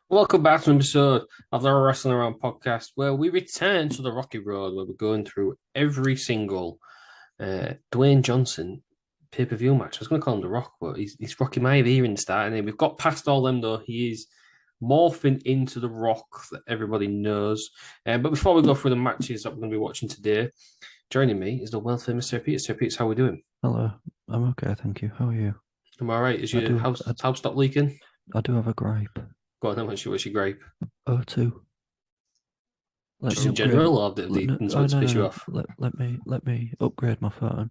Welcome back to an episode of the Wrestling Around podcast, where we return to the Rocky Road, where we're going through every single Dwayne Johnson pay-per-view match. I was going to call him The Rock, but he's Rocky Maivia in the start, and we've got past all them though. He is morphing into the Rock that everybody knows. But before we go through the matches that we're going to be watching today, joining me is the world famous Sir Peter. Sir Peter, how are we doing? Hello, I'm okay, thank you. How are you? I'm all right. Is I your do, house stop leaking? I do have a gripe. Go on, then. What's your gripe? O2. Let Just me in upgrade. general, or did they No, something oh, to no, no, piss you no. off? Let me upgrade my phone.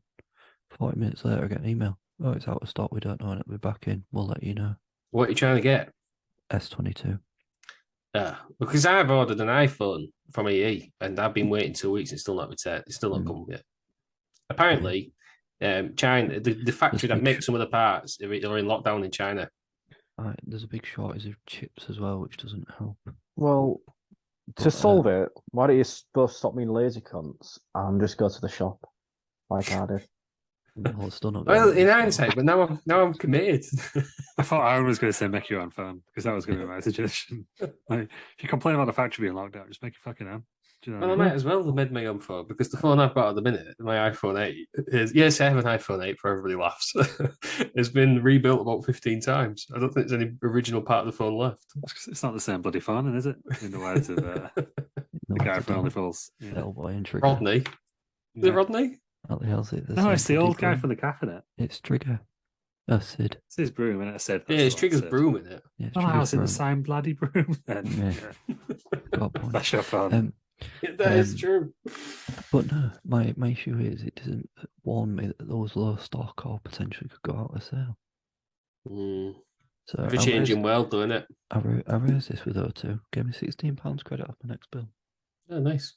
40 minutes later, I get an email. Oh, it's out of stock. We don't know when it'll be back in. We'll let you know. What are you trying to get? S22. Because I've ordered an iPhone from EE and I've been waiting 2 weeks and it's still not returned. It's still not Mm. come yet. Apparently, China, the factory that Big makes some of the parts, are in lockdown in China. There's a big shortage of chips as well, which doesn't help. Well, to But, solve it, why don't you both stop being lazy cunts and just go to the shop like I did? Well, it's still not Well, going in to hindsight, but now I'm committed. I thought Aaron was going to say make your own phone because that was going to be my suggestion. Like, if you complain about the factory being locked down, just make your fucking own. Do you know Well, I what I might mean? as well have made my own phone because the phone I've got at the minute, my iPhone 8, is yes, I have an iPhone 8 for everybody laughs. It's been rebuilt about 15 times. I don't think there's any original part of the phone left. It's not the same bloody phone, is it? In the words of the guy from Only Fools. Yeah. Elbow and Trigger. Rodney. Is it Rodney? What the hell's it? No, it's the old guy broom? from the cafe. It's Trigger. Oh, Sid. It's his broom, and I said, Yeah, it's Trigger's broom in it. Yeah, it's Well, I Trigger's was in the broom. same bloody broom then. Yeah. Got a point. That's your phone. That is true. But no, my issue is it doesn't warn me that those low stock or potentially could go out of sale. So Ever changing world, doing it. I raised this with O2, gave me £16 credit off my next bill, Oh, nice.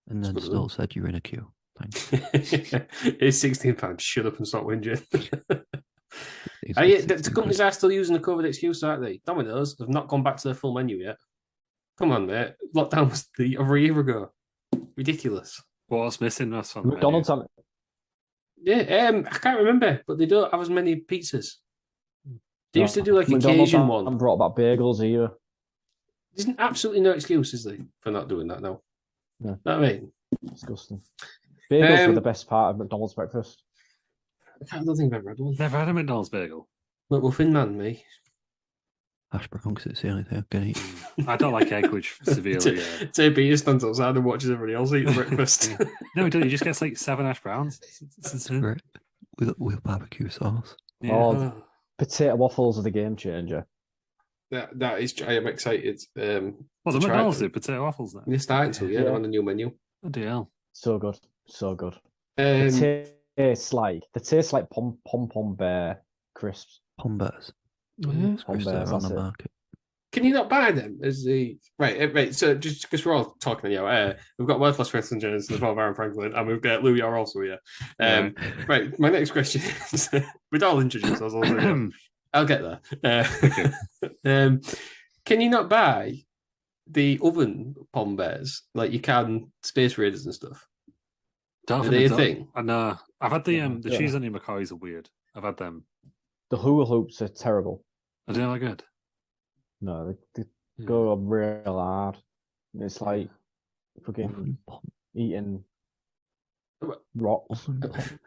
and That's then good of still them. said you're in a queue. Thanks. It's £16. Shut up and stop whinging. It's The 16 companies quid. are still using the COVID excuse, aren't they? Domino's have not gone back to their full menu yet. Come on, mate. Lockdown was over a year ago. Ridiculous. What's missing us from the McDonald's menu? on Yeah, I can't remember, but they don't have as many pizzas. They used to do like McDonald's occasion haven't one. brought back bagels either. There's absolutely no excuse, is there, for not doing that now? No. Know what I mean? Disgusting. Bagels were Um, the best part of McDonald's breakfast. I don't think I've ever had one. Never had a McDonald's bagel. McMuffin man, me. Hash browns, it's the only thing I can eat. I don't like egg, which severely. J. Peter stands outside and watches everybody else eat breakfast. No, he doesn't. He just gets like 7 hash browns. It's great. With barbecue sauce. Yeah. Oh, potato waffles are the game changer. That is, I am excited. Well, the to try McDonald's them. do potato waffles now. You're starting to, yeah, Yeah. they're on the new menu. Oh, dear. So good. So good. Um, They taste like pom bear crisps. Pombers. Yeah, Pombers, They're on that's the it. market. can you not buy them as the right? So just because we're all talking now, we've got world class wrestling journalists as well, Aaron Franklin, and we've got Louis are also here. Right, my next question is: we'd all introduce ourselves. I'll get there. Can you not buy the oven pom bears like you can Space Raiders and stuff? Don't Are think they a so. thing? I know. I've had the Yeah. cheese onion McCoys are weird. I've had them. The hula hoops are terrible. I don't know good. No, they go real hard. It's like fucking Oven pom- eating rocks. oven pombers.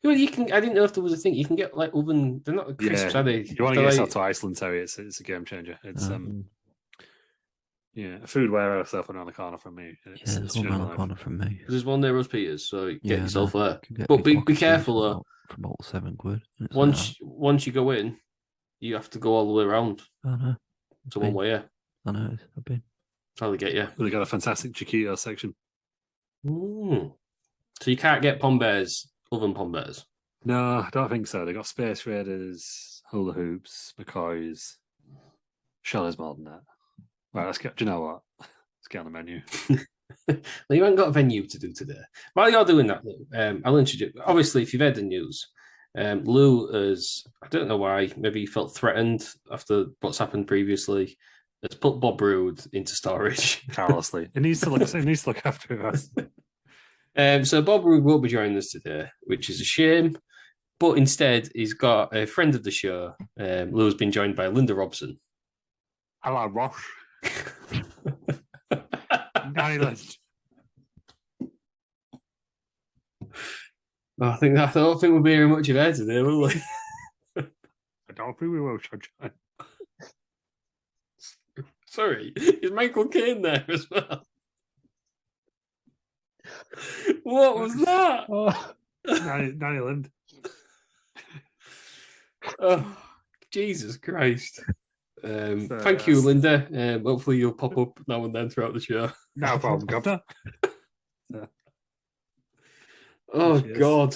Well, you can. I didn't know if there was a thing you can get like oven. They're not crisps, Yeah. are they? You want to They're get like- yourself to Iceland, Terry? It's a game changer. It's Mm. yeah, a food warehouse off around the corner from me. Yeah, It's there's one changed my around the life. corner from me. There's one near us, Peters. So get Yeah, yourself no, there. can get But me be block of cheese careful for though. for about £7. And it's Once you go in, you have to go all the way around oh no, to one way. Yeah, I know. I've been. how they get you. They got a fantastic Chiquito section. So you can't get pom bears, oven pom bears. No, I don't think so. They got Space Raiders, hula hoops, McCoys. Sure, there's more than that. Right, let's get. Do you know what? Let's get on the menu. Well, you haven't got a venue to do today. While you're doing that, Lou, I'll introduce. Obviously, if you've heard the news, Lou is. I don't know why. Maybe he felt threatened after what's happened previously. Has put Bob Roode into storage. Carelessly, it needs to look. It needs to look after us. So Bob Roode won't be joining us today, which is a shame. But instead, he's got a friend of the show. Lou's been joined by Linda Robson. Hello, Ross. Island. I don't think we'll be hearing much of her today, will we? I don't think we will, Sunshine. Sorry, is Michael Caine there as well? What was that? Island. Oh, Jesus Christ. Thank you, Linda. Hopefully you'll pop up now and then throughout the show. No problem, Governor. Oh, Cheers. God.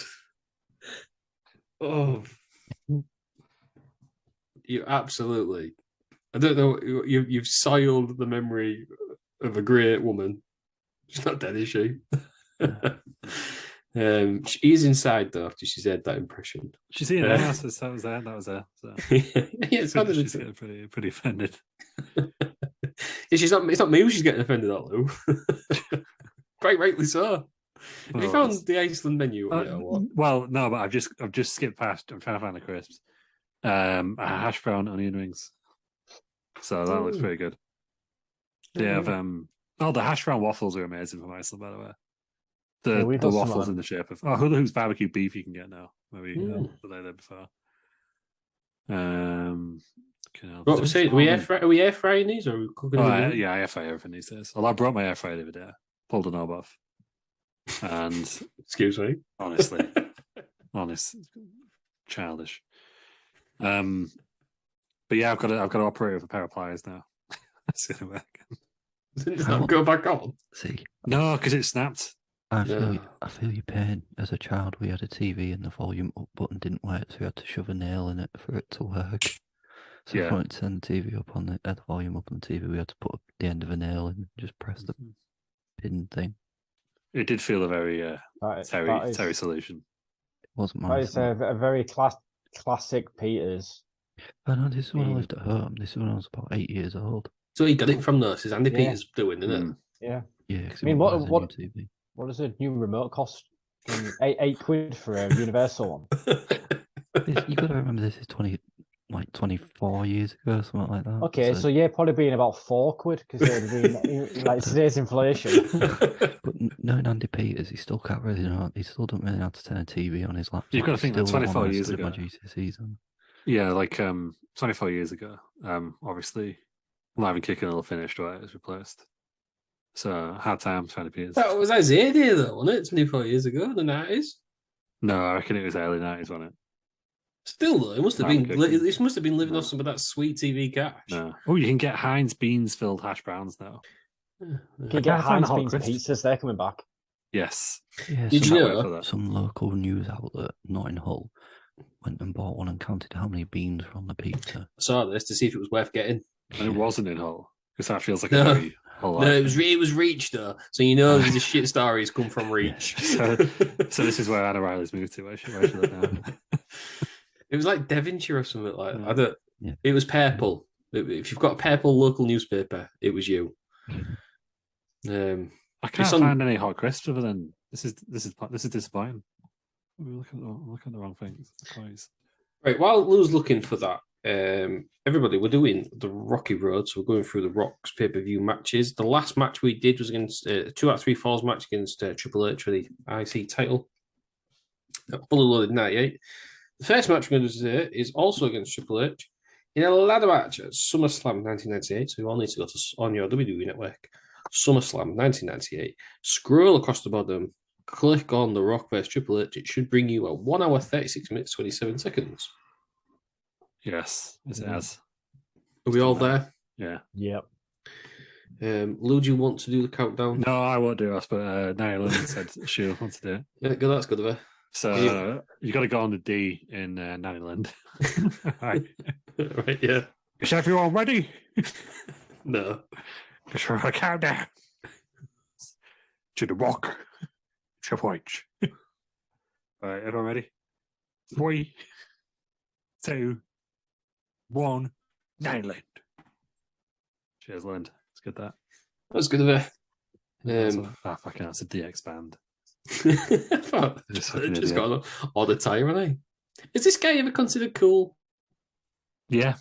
Oh. You absolutely. I don't know. You've soiled the memory of a great woman. She's not dead, is she? She is inside, though, after she's had that impression. She's in there. That was her. So. Yeah, she's getting pretty offended. It's not me who's getting offended at, Lou. Quite rightly so. Have you found the Iceland menu? Well, no, but I've just skipped past. I'm trying to find the crisps. Hash brown onion rings. So that looks pretty good. They have the hash brown waffles are amazing from Iceland, by the way. The waffles in the shape of hula hoop's barbecue beef you can get now. Maybe were they there before? What we say? Are we air frying these or are we cooking them? Yeah, I air fry everything these days. Well, I brought my air fryer the other day, pulled a knob off, and excuse me, honest, childish. But yeah, I've got to operate with a pair of pliers now. That's gonna work. Does that go back on? See, no, because it snapped. I feel your pain. As a child, we had a TV and the volume up button didn't work, so we had to shove a nail in it for it to work. So if I wanted to turn the TV up the volume up on the TV, we had to put the end of a nail in and just press the pin thing. It did feel a very Terry solution. It wasn't mine. That is a very classic Peters. I know, this is when I lived at home. This is when I was about 8 years old. So he got it from us. Is Andy Peters doing, isn't it? Yeah. Yeah. I mean, what does a new remote cost? £8 for a universal one. You got to remember, this is 24 years ago, something like that. Okay, so probably being about £4 because it would have been like today's inflation. But knowing Andy Peters, he still can't really know. He still don't really know how to turn a TV on his laptop. You've got to think that 24 years ago. My GCSEs on. Yeah, 24 years ago. Obviously, Live and Kicking all finished, right? It was replaced. So hard time trying to Peters. That was Isaiah Day, though, wasn't it? 24 years ago, the 90s. No, I reckon it was early 90s, wasn't it? Still, though, it must have been. This must have been living off some of that sweet TV cash. No. Oh, you can get Heinz beans filled hash browns now. You can get Heinz beans pizzas. They're coming back. Yes. Yeah, did you know some local news outlet, not in Hull, went and bought one and counted how many beans were on the pizza? I saw this to see if it was worth getting. And it wasn't in Hull. Because that feels like a very Hull. No, it was Reach, though. So you know the shit stories come from Reach. so this is where Anna Riley's moved to. Where she live now. It was like Devonshire or something like that. It was purple. If you've got a purple local newspaper, it was you. I can't find any hot crisps other than this is disappointing. I'm looking at the wrong things. Right, while Lou's looking for that, everybody, we're doing the Rocky Road, so we're going through the Rocks pay-per-view matches. The last match we did was against 2 out of 3 falls match against Triple H for the IC title. Fully loaded 98. The first match we're going to do is also against Triple H in a ladder match at SummerSlam 1998. So you all need to go on your WWE network. SummerSlam 1998. Scroll across the bottom, click on The Rock vs Triple H. It should bring you a 1 hour 36 minutes 27 seconds. Yes, it has. Are we all there? Yeah. Yep. Lou, do you want to do the countdown? No, I won't do it, but Niall said she'll want to do it. Yeah, good, that's good of her. So you got to go on the D in Nyland. Right, yeah. Is everyone ready? No. Just for a countdown. To the Rock. Triple H. All right, everyone ready? 3, 2, 1. Nyland. Cheers, Land. Let's get that. That's good of her. Fucking that's a DX band. just got all the time, haven't I? Is this guy ever considered cool? Yeah.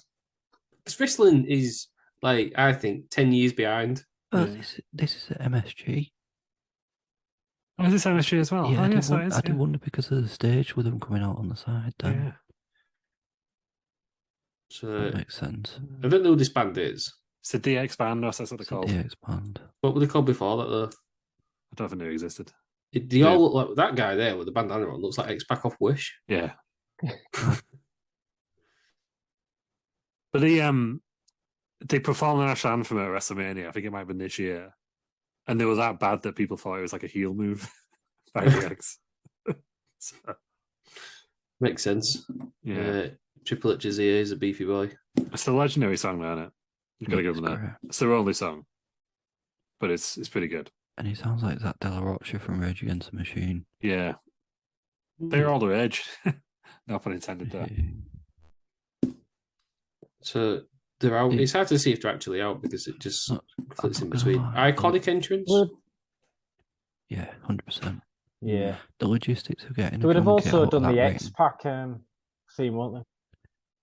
Because wrestling is Like, I think 10 years behind. Oh, Yeah. this is at MSG. Oh, is this MSG as well? Yeah, Oh, I yeah, did so it wonder, is, I did wonder because of the stage with them coming out on the side. Then yeah. So that makes sense. I don't know who this band is. It's the DX band, that's what they're It's a called. DX band. What were they called before that, though? I don't even know it existed. They all look like that guy there with the bandana on. Looks like X-Pac off Wish. Yeah. But they performed the national anthem at WrestleMania. I think it might have been this year. And they were that bad that people thought it was like a heel move by DX. So, Makes sense. yeah. Triple H's here is a beefy boy. It's a legendary song, though, isn't it? You've got to give them that. It's their only song. But it's pretty good. And he sounds like Zach De La Rocha from Rage Against the Machine. Yeah. They're all their age. No pun intended there. So they're out. It's hard to see if they're actually out because it just flips in between. Iconic entrance. Yeah, 100%. Yeah. The logistics of getting. They would have also done the X-Pac theme, won't they?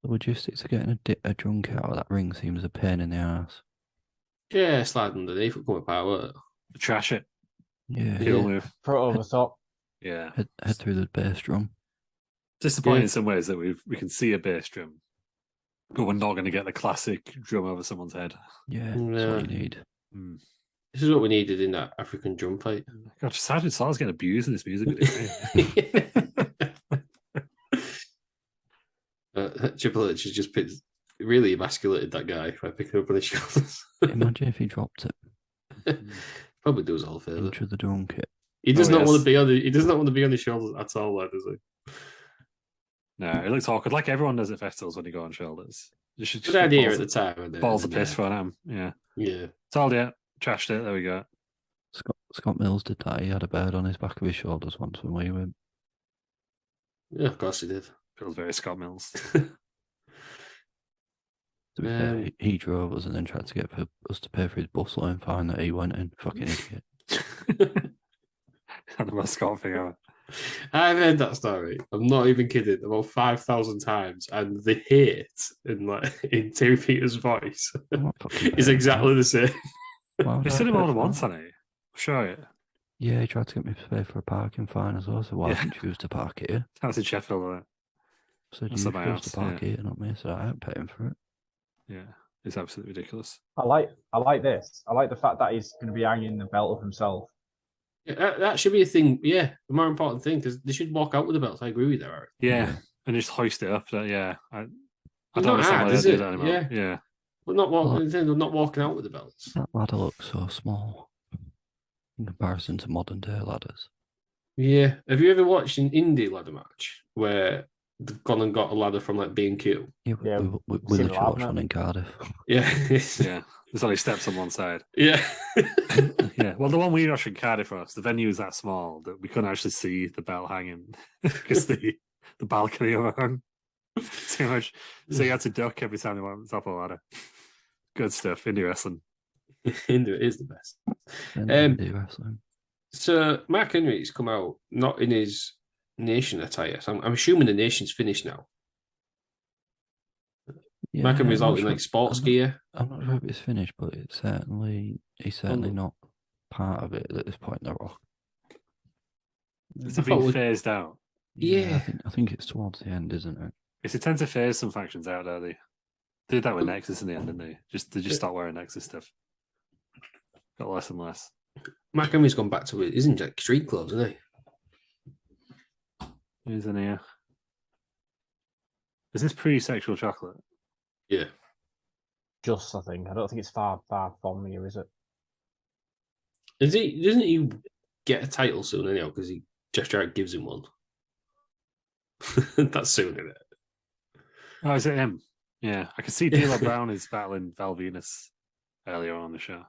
The logistics of getting a drum kit out of that ring seems a pain in the ass. Yeah, slide underneath it, come apart, won't it? Trash it. Yeah. Heel move. Throw it over the top. Yeah. Head through the bass drum. Disappointing in some ways that we can see a bass drum, but we're not going to get the classic drum over someone's head. Yeah, that's what you need. This is what we needed in that African drum fight. God, Sergeant Sal's getting abused in this music video. Triple H has just really emasculated that guy by picking up on his shoulders. Imagine if he dropped it. Probably does all further. Into the drum kit. He does not want to be on. He does not want to be on his shoulders at all, does he? No, it looks awkward. Like everyone does at festivals when you go on shoulders. You should Good idea at the time. Balls of piss for them. Yeah. Yeah. Told you. Trashed it. There we go. Scott Mills did that. He had a bird on his back of his shoulders once when we went. Yeah, of course he did. Feels very Scott Mills. To be fair, he drove us and then tried to get us to pay for his bus line fine that he went in. Fucking idiot. And the most Scott thing ever. I've heard that story. I'm not even kidding. About 5,000 times, and the hate in Terry Peters' voice is exactly the same. He's said it more than once, hasn't he? Sure. Yeah. Yeah, he tried to get me to pay for a parking fine as well. So why didn't you choose to park here? That's in Sheffield, right? So you chose to park here, not me. So I ain't paying for it. Yeah, it's absolutely ridiculous. I like this. I like the fact that he's going to be hanging the belt of himself. Yeah, that should be a thing. Yeah, the more important thing, because they should walk out with the belts. I agree with that, Eric. Yeah, and just hoist it up. Yeah, I don't not understand hard, why is they do it? that anymore. Yeah. But they're not walking out with the belts. That ladder looks so small in comparison to modern day ladders. Yeah. Have you ever watched an indie ladder match where they've gone and got a ladder from like B&Q? Yeah, we literally watched one in Cardiff. Yeah. Yeah. There's only steps on one side. Yeah. Yeah. Well, the one we watched in Cardiff for us, the venue was that small that we couldn't actually see the belt hanging because the balcony overhung too much. So you had to duck every time you went on top of the ladder. Good stuff. Indie wrestling. Indie is the best. Indie wrestling. So Mark Henry's come out not in his nation attire. So I'm assuming the nation's finished now. Yeah, Mark Henry's out in like sports gear. I'm not sure if it's finished, but he's certainly not part of it at this point in the Rock. Is it being phased out? Yeah. I think it's towards the end, isn't it? It's a tend to phase some factions out, don't they? They did that with Nexus in the end, didn't they? They just stopped wearing Nexus stuff. Got less and less. Mark Henry's gone back to it. Isn't like street clothes, isn't he? Who's in here? Is this pre-sexual chocolate? Yeah. I think. I don't think it's far from here, is it? Is he? Doesn't he get a title soon anyhow? Because he Jeff Jarrett gives him one. That's soon, isn't it? Oh, is it him? Yeah, I can see D'Lo Brown is battling Val Venus earlier on the show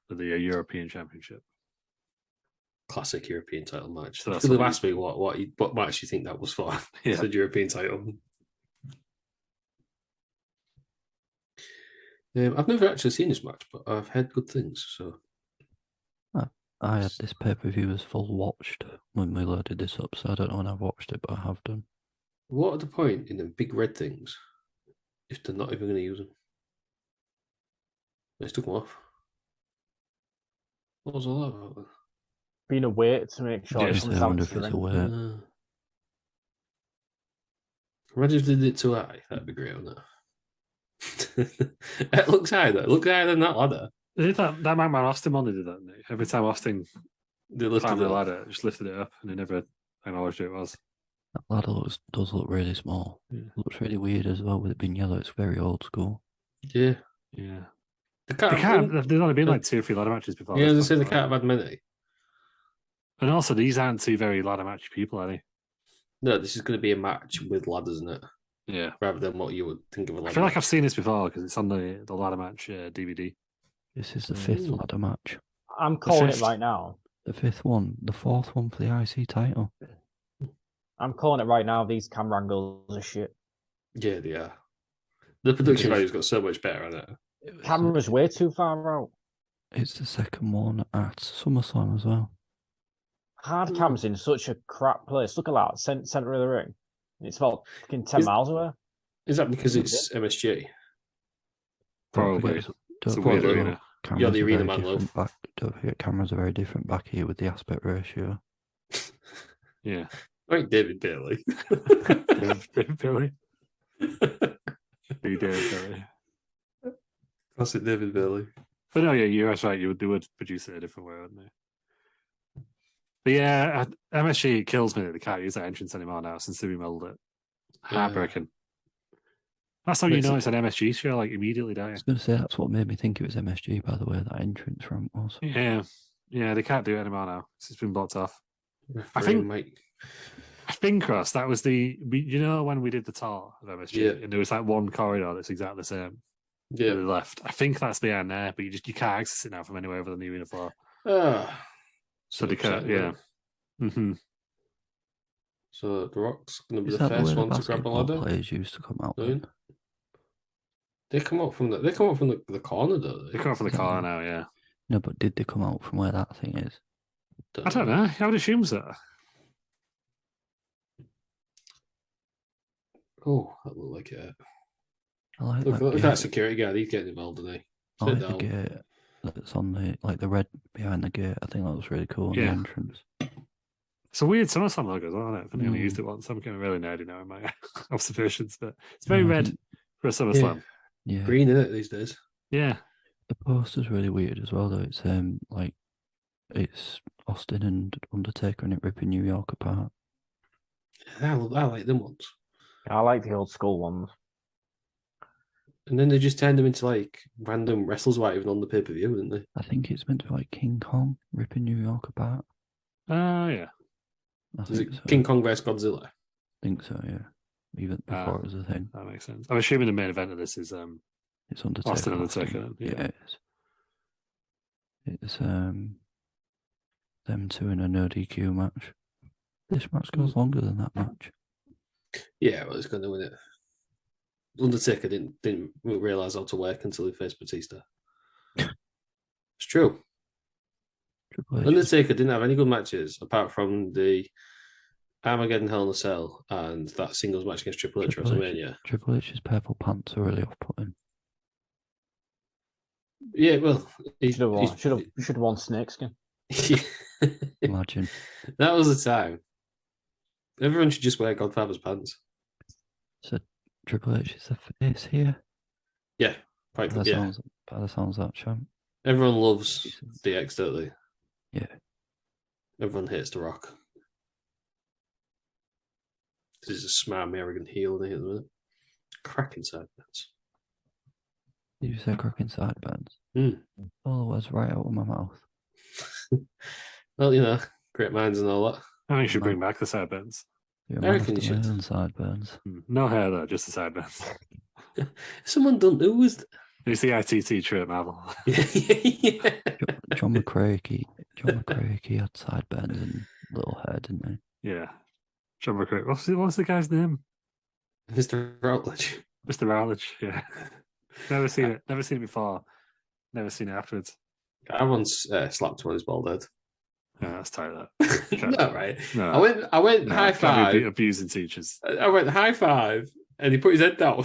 for the European Championship. Classic European title match. So you could have asked me what match you think that was for. Yeah. The European title. I've never actually seen this match, but I've heard good things. So I had this pay-per-view as full watched when we loaded this up, so I don't know when I've watched it, but I have done. what are the point in them big red things if they're not even going to use them? They took them off. What was all that about? Being a weight to make sure Yeah, it So comes I down wonder to if the it's a ring. weight. Imagine if they did it too high. That'd be great, wouldn't it? It looks high though. It looks higher than that ladder. They did that McMahon Austin one, they did that. Didn't they? Every time Austin They lifted climbed it the up. ladder, just lifted it up, and they never acknowledged who it was. That ladder does look really small. Yeah. Looks really weird as well with it being yellow. It's very old school. Yeah. Yeah. They They can't. There's only been like 2 or 3 ladder matches before. Yeah, this as I point, say, they right? can't have had many. And also, these aren't 2 very ladder matchy people, are they? No, this is going to be a match with ladders, isn't it? Yeah. Rather than what you would think of a ladder. I feel like match. I've seen this before because it's on the ladder match DVD. This is the fifth Ooh. ladder match. I'm calling it fifth. right now. The fifth one. The fourth one for the IC title. I'm calling it right now. These camera angles are shit. Yeah, they are. The production This is- value's got so much better on it. Camera's way too far out. It's the second one at SummerSlam as well. Hard cam's in such a crap place. Look at that, center of the ring. It's about fucking 10 Is- miles away. Is that because it's MSG? Probably. Don't It's a forget, weird Probably. arena. cameras You're the are arena very man, different love. back. Don't forget, cameras are very different back here with the aspect ratio. Yeah. Like David Bailey. David Billy. David Billy. Classic David Bailey. But no, yeah, you're right. They would produce it a different way, wouldn't they? But yeah, MSG kills me that they can't use that entrance anymore now since they remodeled it. Heartbreaking. That's how you Makes know it- it's an MSG show, like immediately, I don't was going to say that's what made me think it was MSG, by the way, that entrance ramp was. you? Yeah, they can't do it anymore now. It's been blocked off. Referee think- I think, Ross, that was you know when we did the tour of MSG, Yeah. and there was like one corridor that's exactly the same to Yeah. the left. I think that's behind there, but you can't access it now from anywhere other than the arena floor. Ah. So they can't, yeah. Mm-hmm. So the Rock's going to be Is the that the way first the one to grab a basketball ladder. players used to come out? Don't Then? you? They come up from the corner, though. They come out from the corner now, yeah. No, but did they come out from where that thing is? I don't know. I would assume so. Oh, that looked like it. I like Look that at gate. that security guard. He's getting involved, isn't he? I Sit like the down. gate that's on the red behind the gate. I think that was really cool in Yeah. the entrance. It's a weird SummerSlam logo, isn't it? I've only Mm. used it once. I'm getting really nerdy now in my observations, but it's very No, I red didn't- for a SummerSlam. Yeah, Green in it these days. Yeah. the poster's really weird as well. Though it's like it's Austin and Undertaker and it ripping New York apart. I like them ones. I like the old school ones. And then they just turned them into like random wrestlers without even on the pay per view, didn't they? I think it's meant to be like King Kong ripping New York apart. Yeah. I Is think it so. King Kong vs Godzilla? think so. Yeah, even before it was a thing. That makes sense. I'm assuming the main event of this is It's Undertaker. Austin Undertaker, Yeah, yeah. it's them two in a no DQ match. This match goes longer than that match. Yeah, well, it's going to win it. Undertaker didn't realize how to work until he faced Batista. It's true. Triple H is- Undertaker didn't have any good matches apart from the Armageddon Hell in a Cell and that singles match against Triple H at Triple H. WrestleMania. Triple H's purple pants are really off-putting. Yeah, well, Should have won snakeskin. Imagine. That was the time. Everyone should just wear Godfather's pants. So Triple H is the face here. Yeah, quite By the yeah. sounds of that champ. Everyone loves DX, don't they? Yeah. Everyone hates The Rock. He's a smarmy, arrogant heel, isn't he, at the minute? Cracking sideburns. Did you say cracking sideburns? Mm. Oh, it was right out of my mouth. Well, you know, great minds and all that. I think you should bring back the sideburns. Yeah, I man reckon after you my should. own sideburns. No hair though, just the sideburns. Someone done who was It's the ITT trip, Marvel. yeah. John McCrae, he had sideburns and little hair, didn't he? Yeah. John McCrae. What's the guy's name? Mr. Routledge. Mr. Rowledge, yeah. Never seen it. Never seen it before. Never seen it afterwards. I once slapped him on his bald head. Yeah, that's tight. That. No, right. No, I went no, high can't be five. abusing teachers. I went high five, and he put his head down.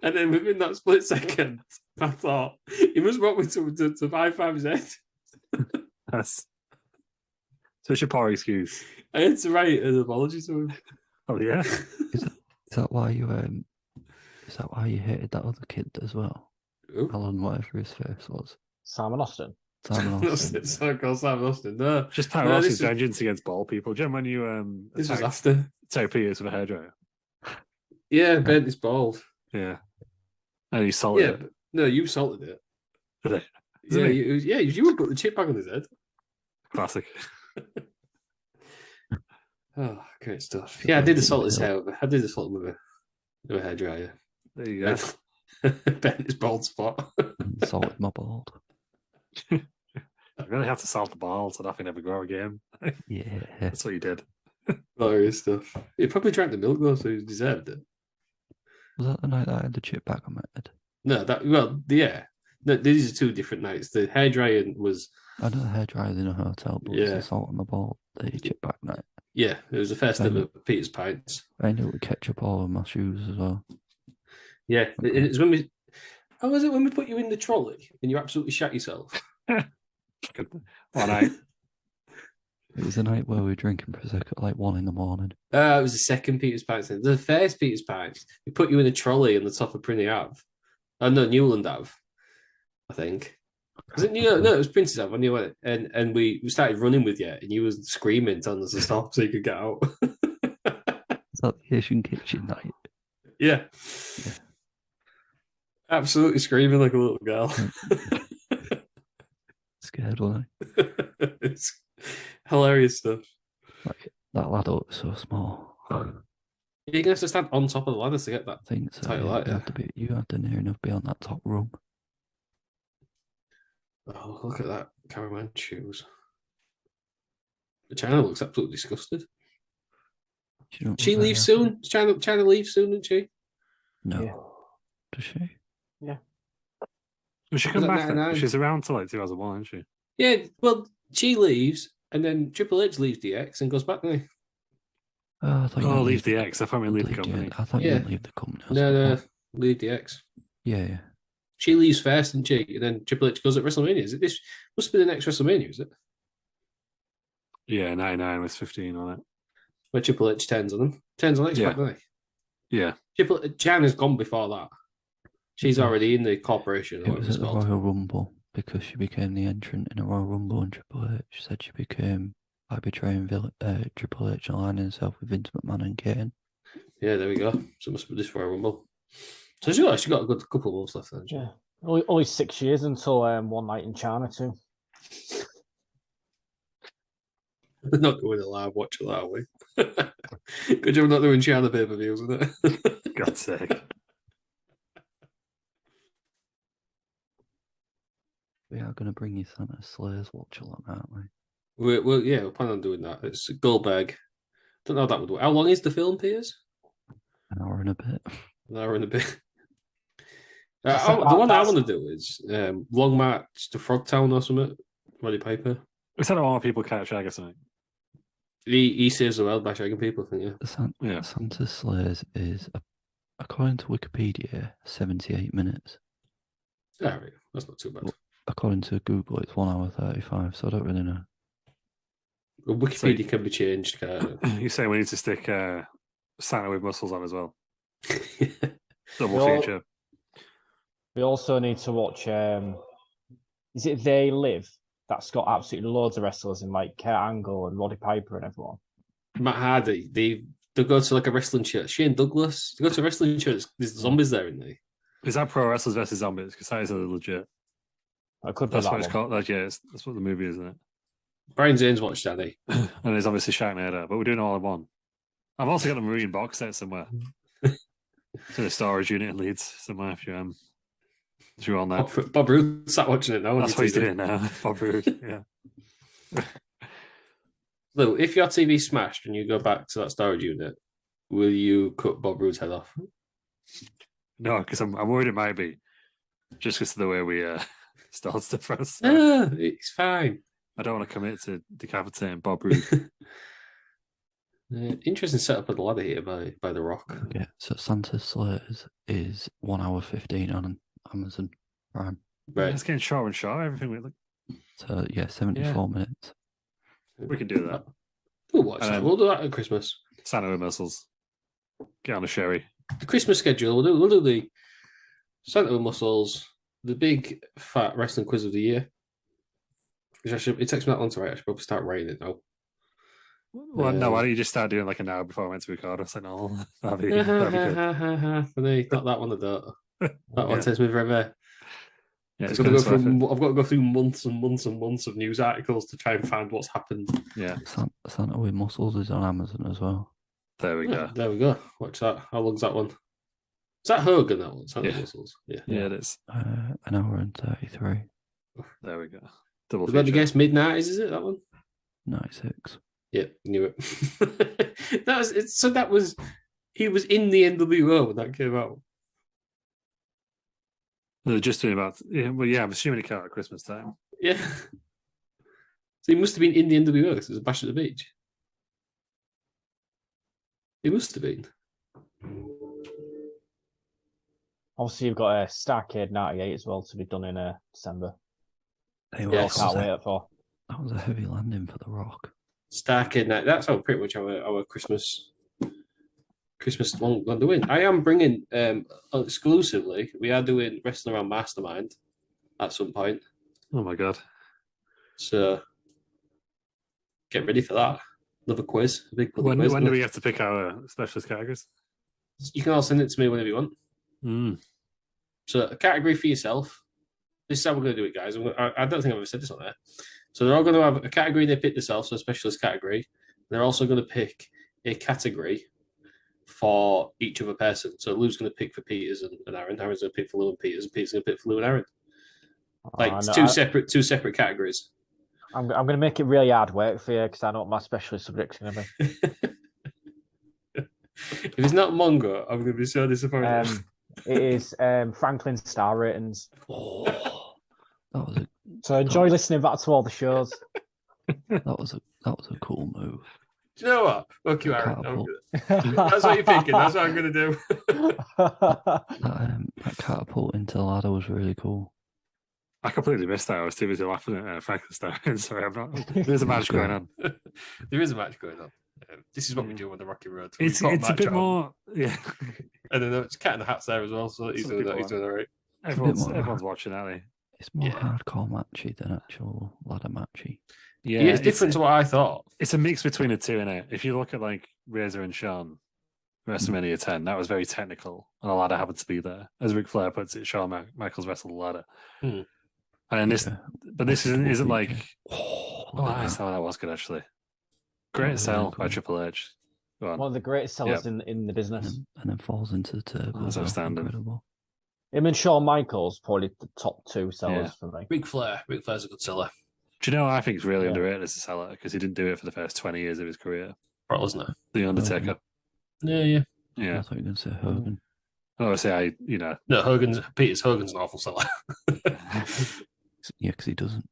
And then within that split second, I thought, he must want me to high-five his head. That's such a poor excuse. I had to write an apology to him. Oh, yeah? Is that why you hated that other kid as well? Ooh. Alan, whatever his face was. Simon Austin. Simon Austin. It's not called Simon Austin. No. Just Pat No, Ross's this is- vengeance against bald people. Do you remember when you This was attacked after. Terry Peters with a hairdryer? Yeah, bent his bald. Yeah. And he salted Yeah, it. but, no, you salted it. Did it? Yeah, you would put the chip back on his head. Classic. Oh, great stuff. Yeah, I did assault his hair. I did assault him with a hairdryer. There you go. Bent his bald spot. Salted my bald. I really have to salt the ball so nothing ever grow again. Yeah. That's what you did. Glorious stuff. He probably drank the milk though, so he deserved it. Was that the night that I had the chip back on my head? No, yeah. No, these are two different nights. The hairdryer was I know the hairdryer's in a hotel, but Yeah. it's the salt on the ball, the chip back night. it was the first ever Peter's Pints. I ended up with ketchup all over my shoes as well. Yeah, Okay. it's when we. How was it when we put you in the trolley and you absolutely shat yourself? One night. It was the night where we were drinking Prosecco at like 1 a.m. It was the second Peter's Pints. Then. The first Peter's Pints, we put you in a trolley on the top of Prinny Ave. Oh no, Newland Ave, I think. Was it No, it was Princess Ave. I knew it. And we started running with you, and you was screaming, telling us to stop so you could get out. Is that the Asian kitchen night? Yeah. Absolutely screaming like a little girl. Scared, wasn't I? It's hilarious stuff. Like, that ladder was so small. You're gonna have to stand on top of the ladders to get that. I think so. Tight Yeah, light, you have to near enough be on that top rung. Oh, look at that caravan shoes. The China looks absolutely disgusted. She leaves soon. China leaves soon, doesn't she? No. Yeah. Does she? Will she Was come that back then? 99? She's around till like 2001, isn't she? Yeah, well, she leaves, and then Triple H leaves DX and goes back, doesn't he? Oh, I thought you Oh, meant leave the X. I thought we leave the leave company. I thought you Yeah. meant leave the company. or No, something. leave DX. Yeah. She leaves first, and she, and then Triple H goes at WrestleMania. Is it this? Must be the next WrestleMania, is it? Yeah, 99 was 15 on it. Where Triple H turns on them. Turns on X Yeah. Pac, doesn't he? Yeah. China's gone before that. She's already in the corporation. Or It whatever was it's at the called. Royal Rumble because she became the entrant in a Royal Rumble, and Triple H said she became by betraying Triple H and aligning herself with Vince McMahon and Kane. Yeah, there we go. So it must be this Royal Rumble. So she's actually got a good couple of months left then. Yeah. Only 6 years until one night in China too. We're not going to live watch it, are we? Good job not doing China pay-per-views, isn't it? God's sake. We are going to bring you Santa Slayer's watch along, aren't we? We're planning on doing that. It's Goldberg. Don't know how that would work. How long is the film, Piers? An hour and a bit. An hour and a bit. That's the about- one I that's- want to do is Long March to Frogtown or something. Roddy Piper. We said I want people catch shag or something. He saves the world by shagging people, I think, yeah. The Yeah. Santa Slayer's is, according to Wikipedia, 78 minutes. All right, that's not too bad. According to Google, it's 1 hour 35, so I don't really know. Well, Wikipedia can be changed, can't You say we need to stick Santa with muscles on as well. it? Double Well- feature. We also need to watch. Is it They Live? That's got absolutely loads of wrestlers in, like Kurt Angle and Roddy Piper and everyone. Matt Hardy, they go to like a wrestling show. Shane Douglas, they go to a wrestling show. There's zombies there, isn't there? Is that Pro Wrestlers versus Zombies? Because that is a legit. It could be That's that what it's one. called. Like, yeah, that's what the movie is, isn't it? Brian Zane's watched that, eh? And there's obviously Sharknado, but we're doing it all in one. I've also got the Marine box set somewhere. It's in a storage unit in Leeds somewhere. If you're on that. Bob Roode sat watching it now. That's what he's doing now. Bob Roode. Yeah. Lou, if your TV smashed and you go back to that storage unit, will you cut Bob Roode's head off? No, because I'm worried it might be. Just because of the way we start stuff for us. It's fine. I don't want to commit to decapitating Bob Roode. Interesting setup of the ladder here by The Rock. Yeah, so Santa's Slate is 1 hour 15 on Amazon Prime. Right. It's getting shorter and shorter. Everything we look. So, 74 minutes. We can do that. We'll watch that. We'll do that at Christmas. Santa with muscles. Get on a sherry. The Christmas schedule. We'll do the Santa with muscles, the big fat wrestling quiz of the year. Which it takes me that long to write. I should probably start writing it now. Well, no, why don't you just start doing like an hour before I went to record? I said, no, that'd be good. Funny, not that one, I don't. That one takes me forever. Yeah, I've got to go through months and months and months of news articles to try and find what's happened. Yeah. Santa with Muscles is on Amazon as well. There we go. There we go. Watch that. How long's that one? Is that Hogan, that one? Santa with Muscles? Yeah, it is. An hour and 33. There we go. Double feature. We've got to guess mid-90s, is it, that one? 96. Yeah, knew it. That was he was in the NWO when that came out. They're just doing about I'm assuming it came out at Christmas time. Yeah. So he must have been in the NWO because it was a Bash at the Beach. He must have been. Obviously, you've got a Starcade 98 as well to be done in December. Can't wait for. That was a heavy landing for The Rock. Starcade night. That's how pretty much our Christmas long doing. I am bringing exclusively. We are doing Wrestling Around Mastermind at some point. Oh my god! So get ready for that. Another quiz. A big when quiz. When do we have to pick our specialist categories? You can all send it to me whenever you want. So a category for yourself. This is how we're going to do it, guys. I don't think I've ever said this on there. So they're all going to have a category they pick themselves, so a specialist category. They're also going to pick a category for each other person. So Lou's going to pick for Peters and Aaron. Aaron's going to pick for Lou and Peters, and Peters going to pick for Lou and Aaron. Two separate categories. I'm going to make it really hard work for you because I know what my specialist subject's going to be. If it's not Mongo, I'm going to be so disappointed. It is Franklin's star ratings. That was so enjoy listening back to all the shows. that was a cool move. Do you know what? Fuck you, Aaron. That's what you're thinking. That's what I'm going to do. That catapult into the ladder was really cool. I completely missed that. I was too busy laughing at Frankenstein. Sorry, I'm not. There's a match going on. There is a match going on. This is what we do on the Rocky Road. It's a bit more, yeah. And then it's Cat in the Hat's there as well, so he's doing all right. Everyone's watching, aren't they? It's more hardcore matchy than actual ladder matchy. Yeah, it's different to what I thought. It's a mix between the two, innit? If you look at like Razor and Shawn, WrestleMania 10, that was very technical, and a ladder happened to be there. As Ric Flair puts it, Shawn Michaels wrestled the ladder. And this isn't like. That was good actually. Great sell by Triple H. One of the greatest sellers in the business. And then falls into the turbo. That's outstanding. Incredible. Him and Shawn Michaels probably the top two sellers for me. Ric Flair's a good seller. Do you know what I think is really underrated as a seller? Because he didn't do it for the first 20 years of his career. Right, wasn't it? The Undertaker. Yeah. I thought you were going to say Hogan. Obviously, No, Hogan's an awful seller. Yeah, because he doesn't.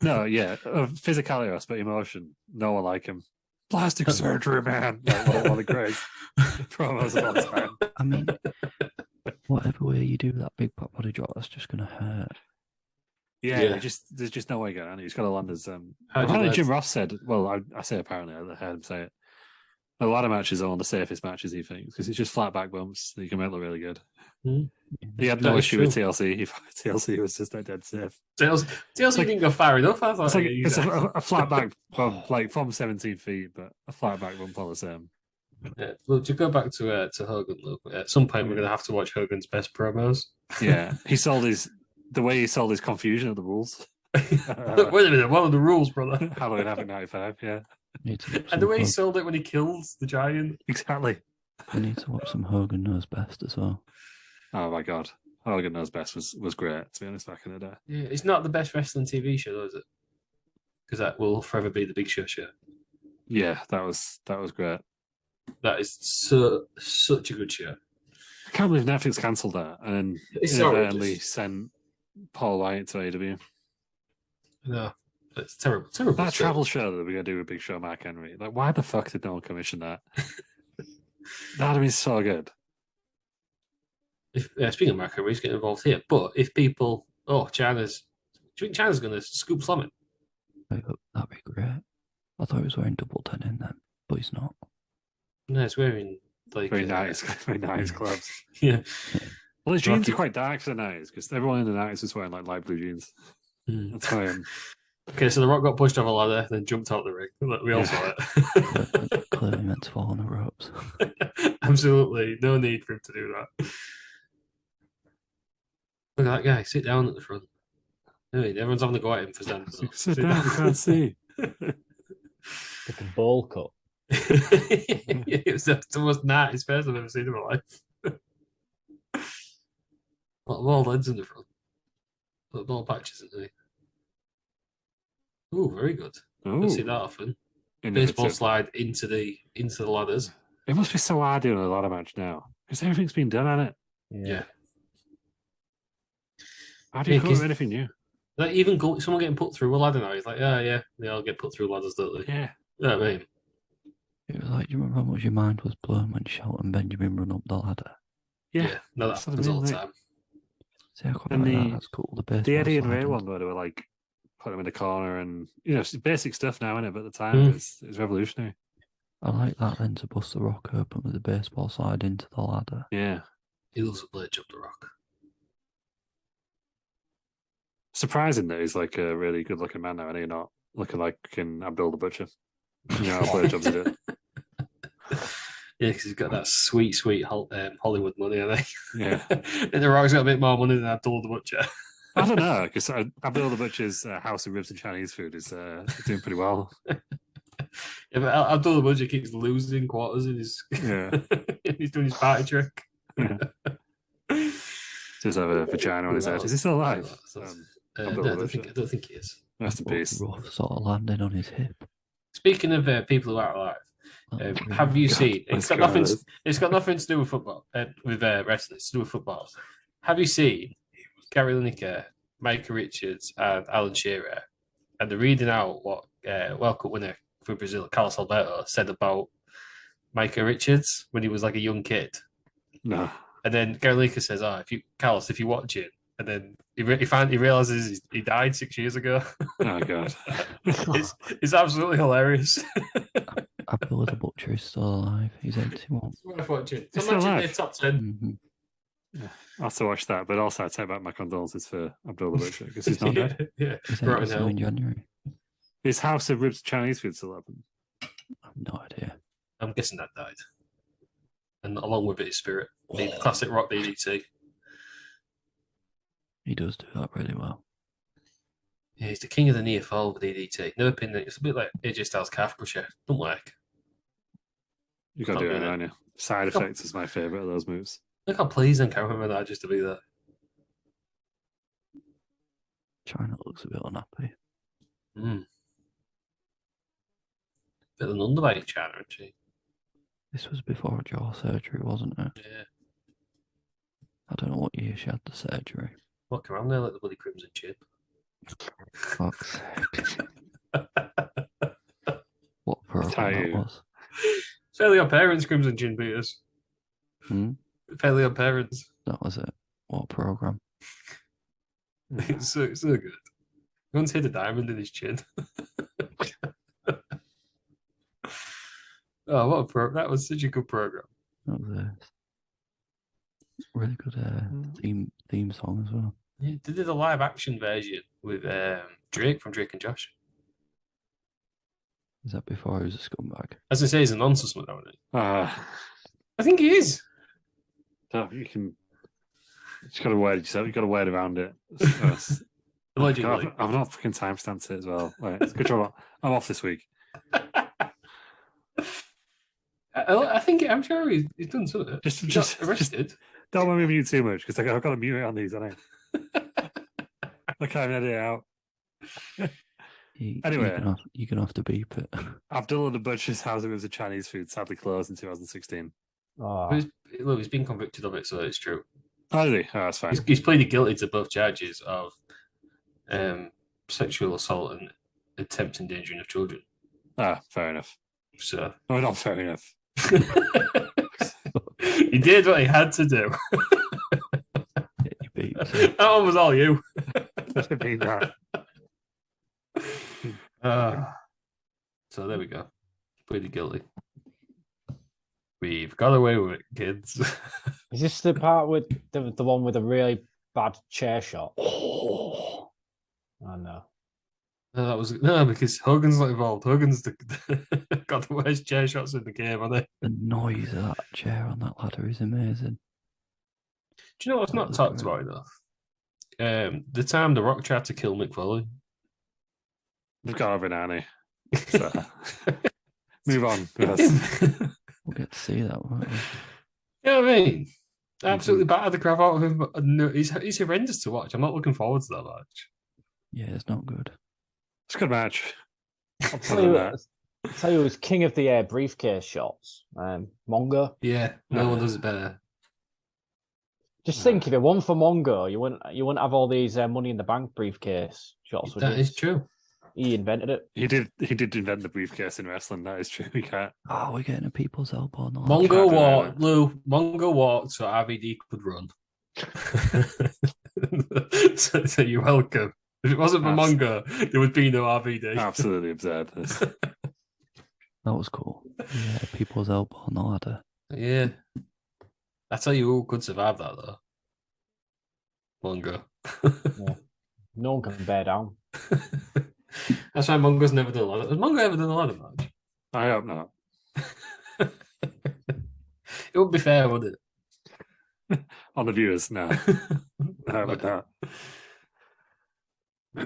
No, yeah. Physicality, but emotion. No one like him. Plastic surgery, man. Like, one of the great promos of all time. I mean, whatever way you do that big pop body drop, that's just going to hurt. Yeah. There's just no way going on. He's got to land as. Apparently, Jim Ross said, well, I say apparently, I heard him say it. A lot of matches are one of the safest matches, he thinks, because it's just flat back bumps that you can make look really good. He had no issue with TLC. He thought TLC was just dead safe. TLC didn't go far enough. I thought it's a flat back bump, like from 17 feet, but a flat back bump all the same. Yeah. Well, to go back to Hogan, look, at some point we're going to have to watch Hogan's best promos. Yeah, the way he sold his confusion of the rules. Wait a minute, what are the rules, brother? Halloween Havoc 95, yeah. And the way he sold it when he kills the giant. Exactly. We need to watch some Hogan Knows Best as well. Oh my god. Hogan Knows Best was great, to be honest, back in the day. Yeah, it's not the best wrestling TV show, though, is it? Because that will forever be the Big Show show. Yeah, that was great. That is such a good show. I can't believe Netflix cancelled that and inadvertently sent Paul White to AEW. No. It's terrible. Terrible. That stuff. travel show that we're going to do with Big Show Mark Henry. Like, why the fuck did no one commission that? That'd be so good. If speaking of Mark Henry, he's getting involved here. But if people, do you think China's going to scoop salmon? That'd be great. I thought he was wearing double ten in them, but he's not. No, it's wearing like very nice clubs. Yeah. Well, his jeans are quite dark for the 90s because everyone in the 90s was wearing like light blue jeans. That's why I'm. Okay, so The Rock got pushed off a ladder, then jumped out the ring. We all saw it. Clearly meant to fall on the ropes. Absolutely, no need for him to do that. Look at that guy, sit down at the front. Everyone's having to go at him for standing up. Sit down, you can't see. Like a bowl cut. It was the most nicest person I've ever seen in my life. Ball heads in the front. Ball patches in there. Oh, very good. Don't see that often. Baseball slide into the ladders. It must be so hard doing a ladder match now because everything's been done on it. Yeah. How do you come up with anything new? Like even someone getting put through a ladder now, he's like, yeah, they all get put through ladders, don't they? Yeah. You know what I mean? It was like, do you remember how much your mind was blown when Shelton Benjamin run up the ladder? Yeah. No, that happens all the time. See, I quite like that. That's cool. The Eddie and Ray one where they were like put him in the corner and it's basic stuff now, isn't it? But at the time it was revolutionary. I like that then to bust the Rock open with the baseball slide into the ladder. Yeah. He loves to play jump the Rock. Surprising that he's like a really good looking man now, and he's not looking like Abdul the Butcher. You know how player jobs he did. Yeah, because he's got that sweet Hollywood money, I think. Yeah. And the Rock's got a bit more money than Abdul the Butcher. I don't know, because Abdul the Butcher's house of ribs and Chinese food is doing pretty well. Yeah, but Abdul the Butcher keeps losing quarters in his. Yeah. He's doing his party trick. Yeah. Just have a vagina on his head. Is he still alive? I don't think he is. Rest in peace. Rough sort of landing on his hip. Speaking of people who are alive, have you seen? It's got nothing to do with football. With wrestling, it's to do with football. Have you seen Gary Lineker, Micah Richards, and Alan Shearer? And they're reading out what World Cup winner for Brazil, Carlos Alberto, said about Micah Richards when he was like a young kid. No. And then Gary Lineker says, Carlos, if you watch it, and then he realizes he died 6 years ago. Oh god, it's absolutely hilarious. Abdullah the Butcher is still alive. He's 81. It's worth watching. He's still alive. Top 10. Mm-hmm. Yeah, I'll have to watch that. But also, I take back my condolences for Abdullah the Butcher because he's not dead. Yeah, He's 82 in January. His house of ribs Chinese food still open? I have no idea. I'm guessing that died. And along with it, his spirit. The classic rock DDT. He does do that really well. Yeah, he's the king of the near fall with DDT. Never pinned it. It's a bit like AJ Styles calf crusher. Don't work. You got to do it, aren't you? Side effects is my favourite of those moves. Look how pleased and can't remember that just to be there. China looks a bit unhappy. Bit of an underbite China, isn't she? This was before jaw surgery, wasn't it? Yeah. I don't know what year she had the surgery. Walk around there like the bloody Crimson Chip. Fuck's sake. What program that was? Fairly Odd Parents, Crimson Chin Peters. Fairly Odd Parents. That was it. What program? It's so good. He once hit a diamond in his chin. Oh, what a program. That was such a good program. That was a really good theme song as well. Yeah, they did a live action version with Drake from Drake and Josh. Is that before he was a scumbag? As I say, he's a nonsense man, isn't it? I think he is. No, you can. You've got to word yourself. You've got to word around it. Allegedly. I'm not fucking timestamped it as well. Right, good job. I'm off this week. I'm sure he's done something. Just arrested. Don't want me to mute too much because I've got to mute it on these, haven't I? I can't even edit it out. Anyway, you're gonna have to beep it. Abdullah the Butcher's house was a Chinese food sadly closed in 2016. Look, he's been convicted of it, so it's true. Oh, is he? Oh, that's fine. He's pleaded guilty to both charges of sexual assault and attempt endangering of children. Ah, fair enough. So No, not fair enough. he did what he had to do. Get your beeps. That one was all you. Doesn't mean that. So there we go. Pretty guilty. We've got away with it, kids. Is this the part with the one with a really bad chair shot? Oh, I know. No, that was because Hogan's not involved. Hogan's got the worst chair shots in the game, hasn't he? the noise of that chair on that ladder is amazing. Do you know what's That not was talked great. about enough? The time The Rock tried to kill Mick Foley. We've got over nanny. So move on. We'll get to see that, won't we? You know what I mean? Absolutely battered the crap out of him. But no, he's horrendous to watch. I'm not looking forward to that match. Yeah, it's not good. It's a good match. I'll tell you who's king of the air briefcase shots. Mongo. Yeah, no one does it better. Just think, if it weren't for Mongo, you wouldn't have all these Money in the Bank briefcase shots. That is true. He invented it. He did invent the briefcase in wrestling. That is true. We can't. Oh, we're getting a people's elbow. No, Mongo deny walked, that. Lou. Mongo walked so RVD could run. so you're welcome. If it wasn't for Mongo, there would be no RVD. Absolutely absurd. This. that was cool. Yeah, people's elbow on the ladder. Yeah. I tell you who could survive that, though. Mongo. Yeah. No one can bear down. That's why Mongo's never done a ladder. Has Mongo ever done a ladder match? I hope not. It would be fair, wouldn't it? On the viewers, no. How about that?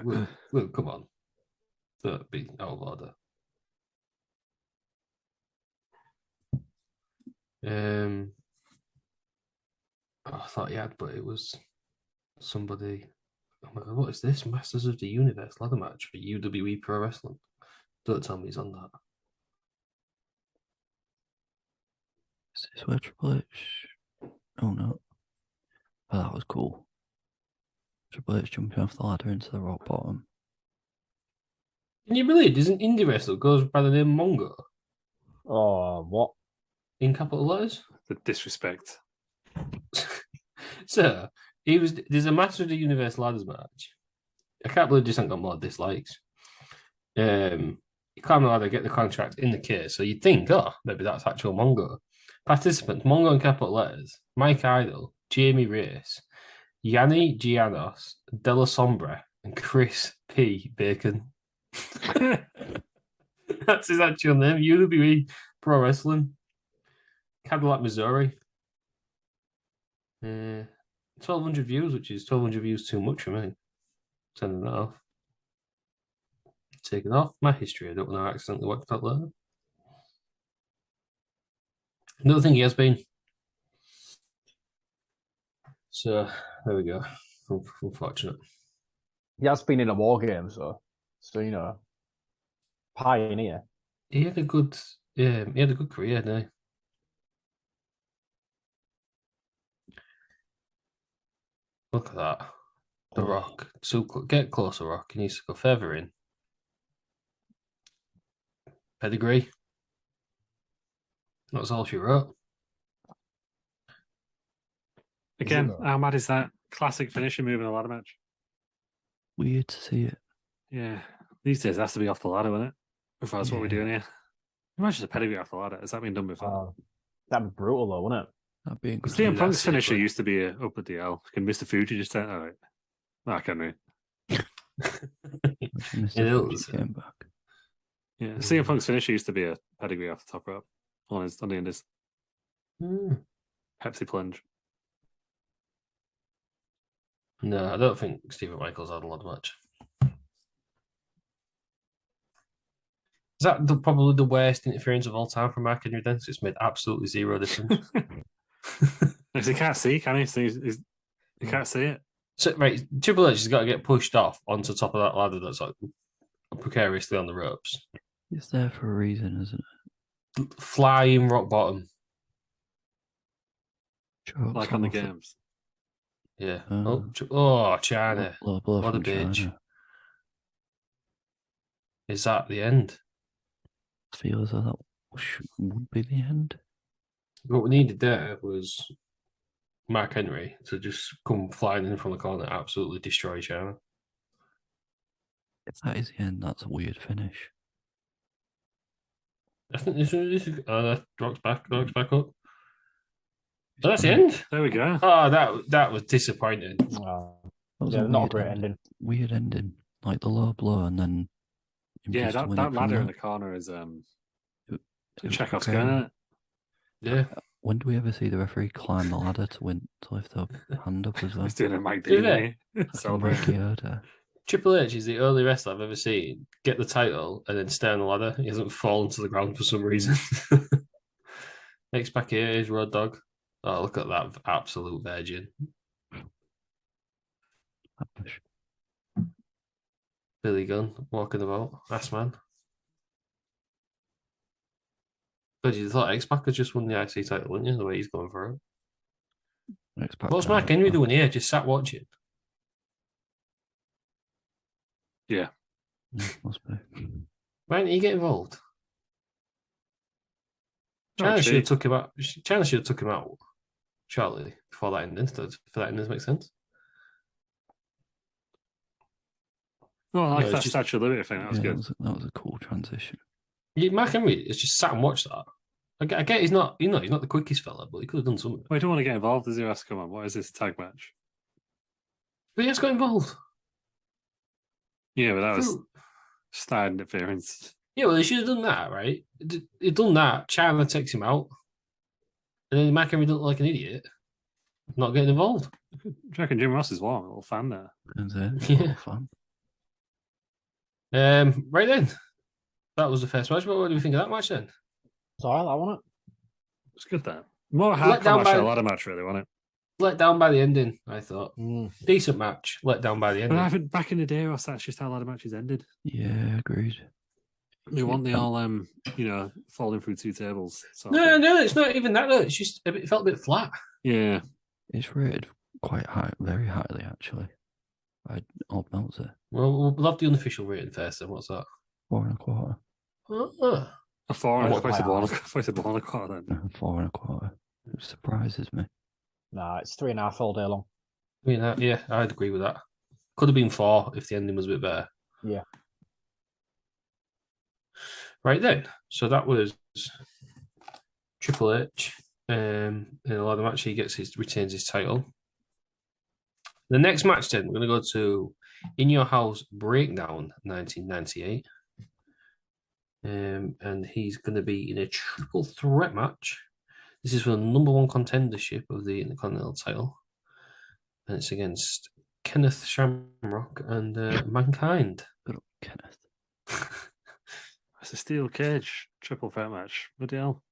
Well, come on. Don't be out of order. I thought he had, but it was somebody. Oh my god, what is this? Masters of the Universe ladder match for UWE Pro Wrestling. Don't tell me he's on that. Is this where Triple H? Oh no. Oh, that was cool. Triple H jumping off the ladder into the rock bottom. Can you believe there's an indie wrestler who goes by the name Mongo Oh, what? in capital letters? The disrespect. So there's a Master of the Universe ladders match. I can't believe this ain't got more dislikes. You climb the ladder, get the contract in the case. So you'd think, oh, maybe that's actual Mongo. Participants: Mongo in capital letters, Mike Idol, Jamie Race, Yanni Gianos, Della Sombra, and Chris P. Bacon. That's his actual name. UWE Pro Wrestling. Cadillac, Missouri. 1,200 views, which is 1,200 views too much for me. Sending that off. Taking off my history. I don't want to accidentally wipe that later. Another thing he has been. So there we go. Unfortunate. He has been in a war game, so you know, pioneer. He had a good career, didn't he? Look at that. The Rock. So get closer, Rock. He needs to go further in. Pedigree. That's all she wrote. Again, how mad is that? Classic finishing move in a ladder match. Weird to see it. Yeah. These days it has to be off the ladder, isn't it? If that's what we're Yeah. doing here. Imagine a pedigree off the ladder. Has that been done before? That'd be brutal, though, wouldn't it? That'd be CM incredible. Punk's That's finisher it, used to be up at DL. Can Mr. Fuji just say, all right. I can read. Imagine Mr. It Fuji is. came back. Yeah. CM Punk's finisher used to be a pedigree off the top rope on the Indies. Pepsi plunge. No, I don't think Stephen Michaels had a lot much. Is that probably the worst interference of all time from Mark Henry then? It's made absolutely zero difference. Because he can't see, can he? So he can't see it. So, right, Triple H has got to get pushed off onto top of that ladder that's like precariously on the ropes. It's there for a reason, isn't it? Flying rock bottom. Chokes Like on the off it. games. Yeah. Oh. China. Low blow What a from bitch. China. Is that the end? I feel as though that would be the end. What we needed there was Mark Henry to just come flying in from the corner and absolutely destroy China. If that is the end, that's a weird finish. I think this is Rock's back up. Oh, that's the end. There we go. Oh, that was disappointing. That was not a great ending. Weird ending, like the low blow, and then yeah, that ladder in the corner is Chekhov's gun, isn't it? Yeah. When do we ever see the referee climb the ladder to lift the hand up as well? He's doing a Mike Dean. Triple H is the only wrestler I've ever seen get the title and then stay on the ladder. He hasn't fallen to the ground for some reason. Next back here is Road Dogg. Oh, look at that absolute virgin. Billy Gunn walking about. Ass man. But you thought X-Pac had just won the IC title, wouldn't you? The way he's going for it. What's Mark Henry doing here? Just sat watching. Yeah. Must be. Why didn't he get involved? China should have took him out. China should have took him out, Charlie, before that ending. For that ending to make sense. Well, I like that Statue of Liberty thing. That was good. That was a cool transition. Yeah, Mark Henry has just sat and watched that. I get he's not the quickest fella, but he could have done something. Well, he don't want to get involved, does he? Has to come on. What is this tag match? But he has got involved. Yeah, but that was star interference. Yeah, well, he should have done that, right? He'd done that. China takes him out, and then Mark Henry doesn't look like an idiot, not getting involved. Do you reckon Jim Ross is warm? A little fan there. Yeah, fun. Right then, that was the first match. What do you think of that match then? It's all right, that wasn't it? It's good that. More hardcore match, a lot of match really, wasn't it? Let down by the ending, I thought. Decent match, let down by the ending. But I think back in the day, Ross, that's just how a lot of matches ended. Yeah, agreed. We want the all, falling through two tables. No, it's not even that though. It's just it felt a bit flat. Yeah, it's rated quite high, very highly actually. By Old Meltzer. Well, we'll have the unofficial rating first. Then what's that? 4.25. A 4 and a quarter. I said 1.25 then. 4.25. It surprises me. Nah, it's 3.5 all day long. Yeah, I'd agree with that. Could have been 4 if the ending was a bit better. Yeah. Right then, so that was Triple H. In a lot of match, he retains his title. The next match, then, we're going to go to In Your House Breakdown 1998. And he's going to be in a triple threat match. This is for the number 1 contendership of the Intercontinental title. And it's against Kenneth Shamrock and Mankind. Good old Kenneth. It's a steel cage triple threat match. Bloody hell.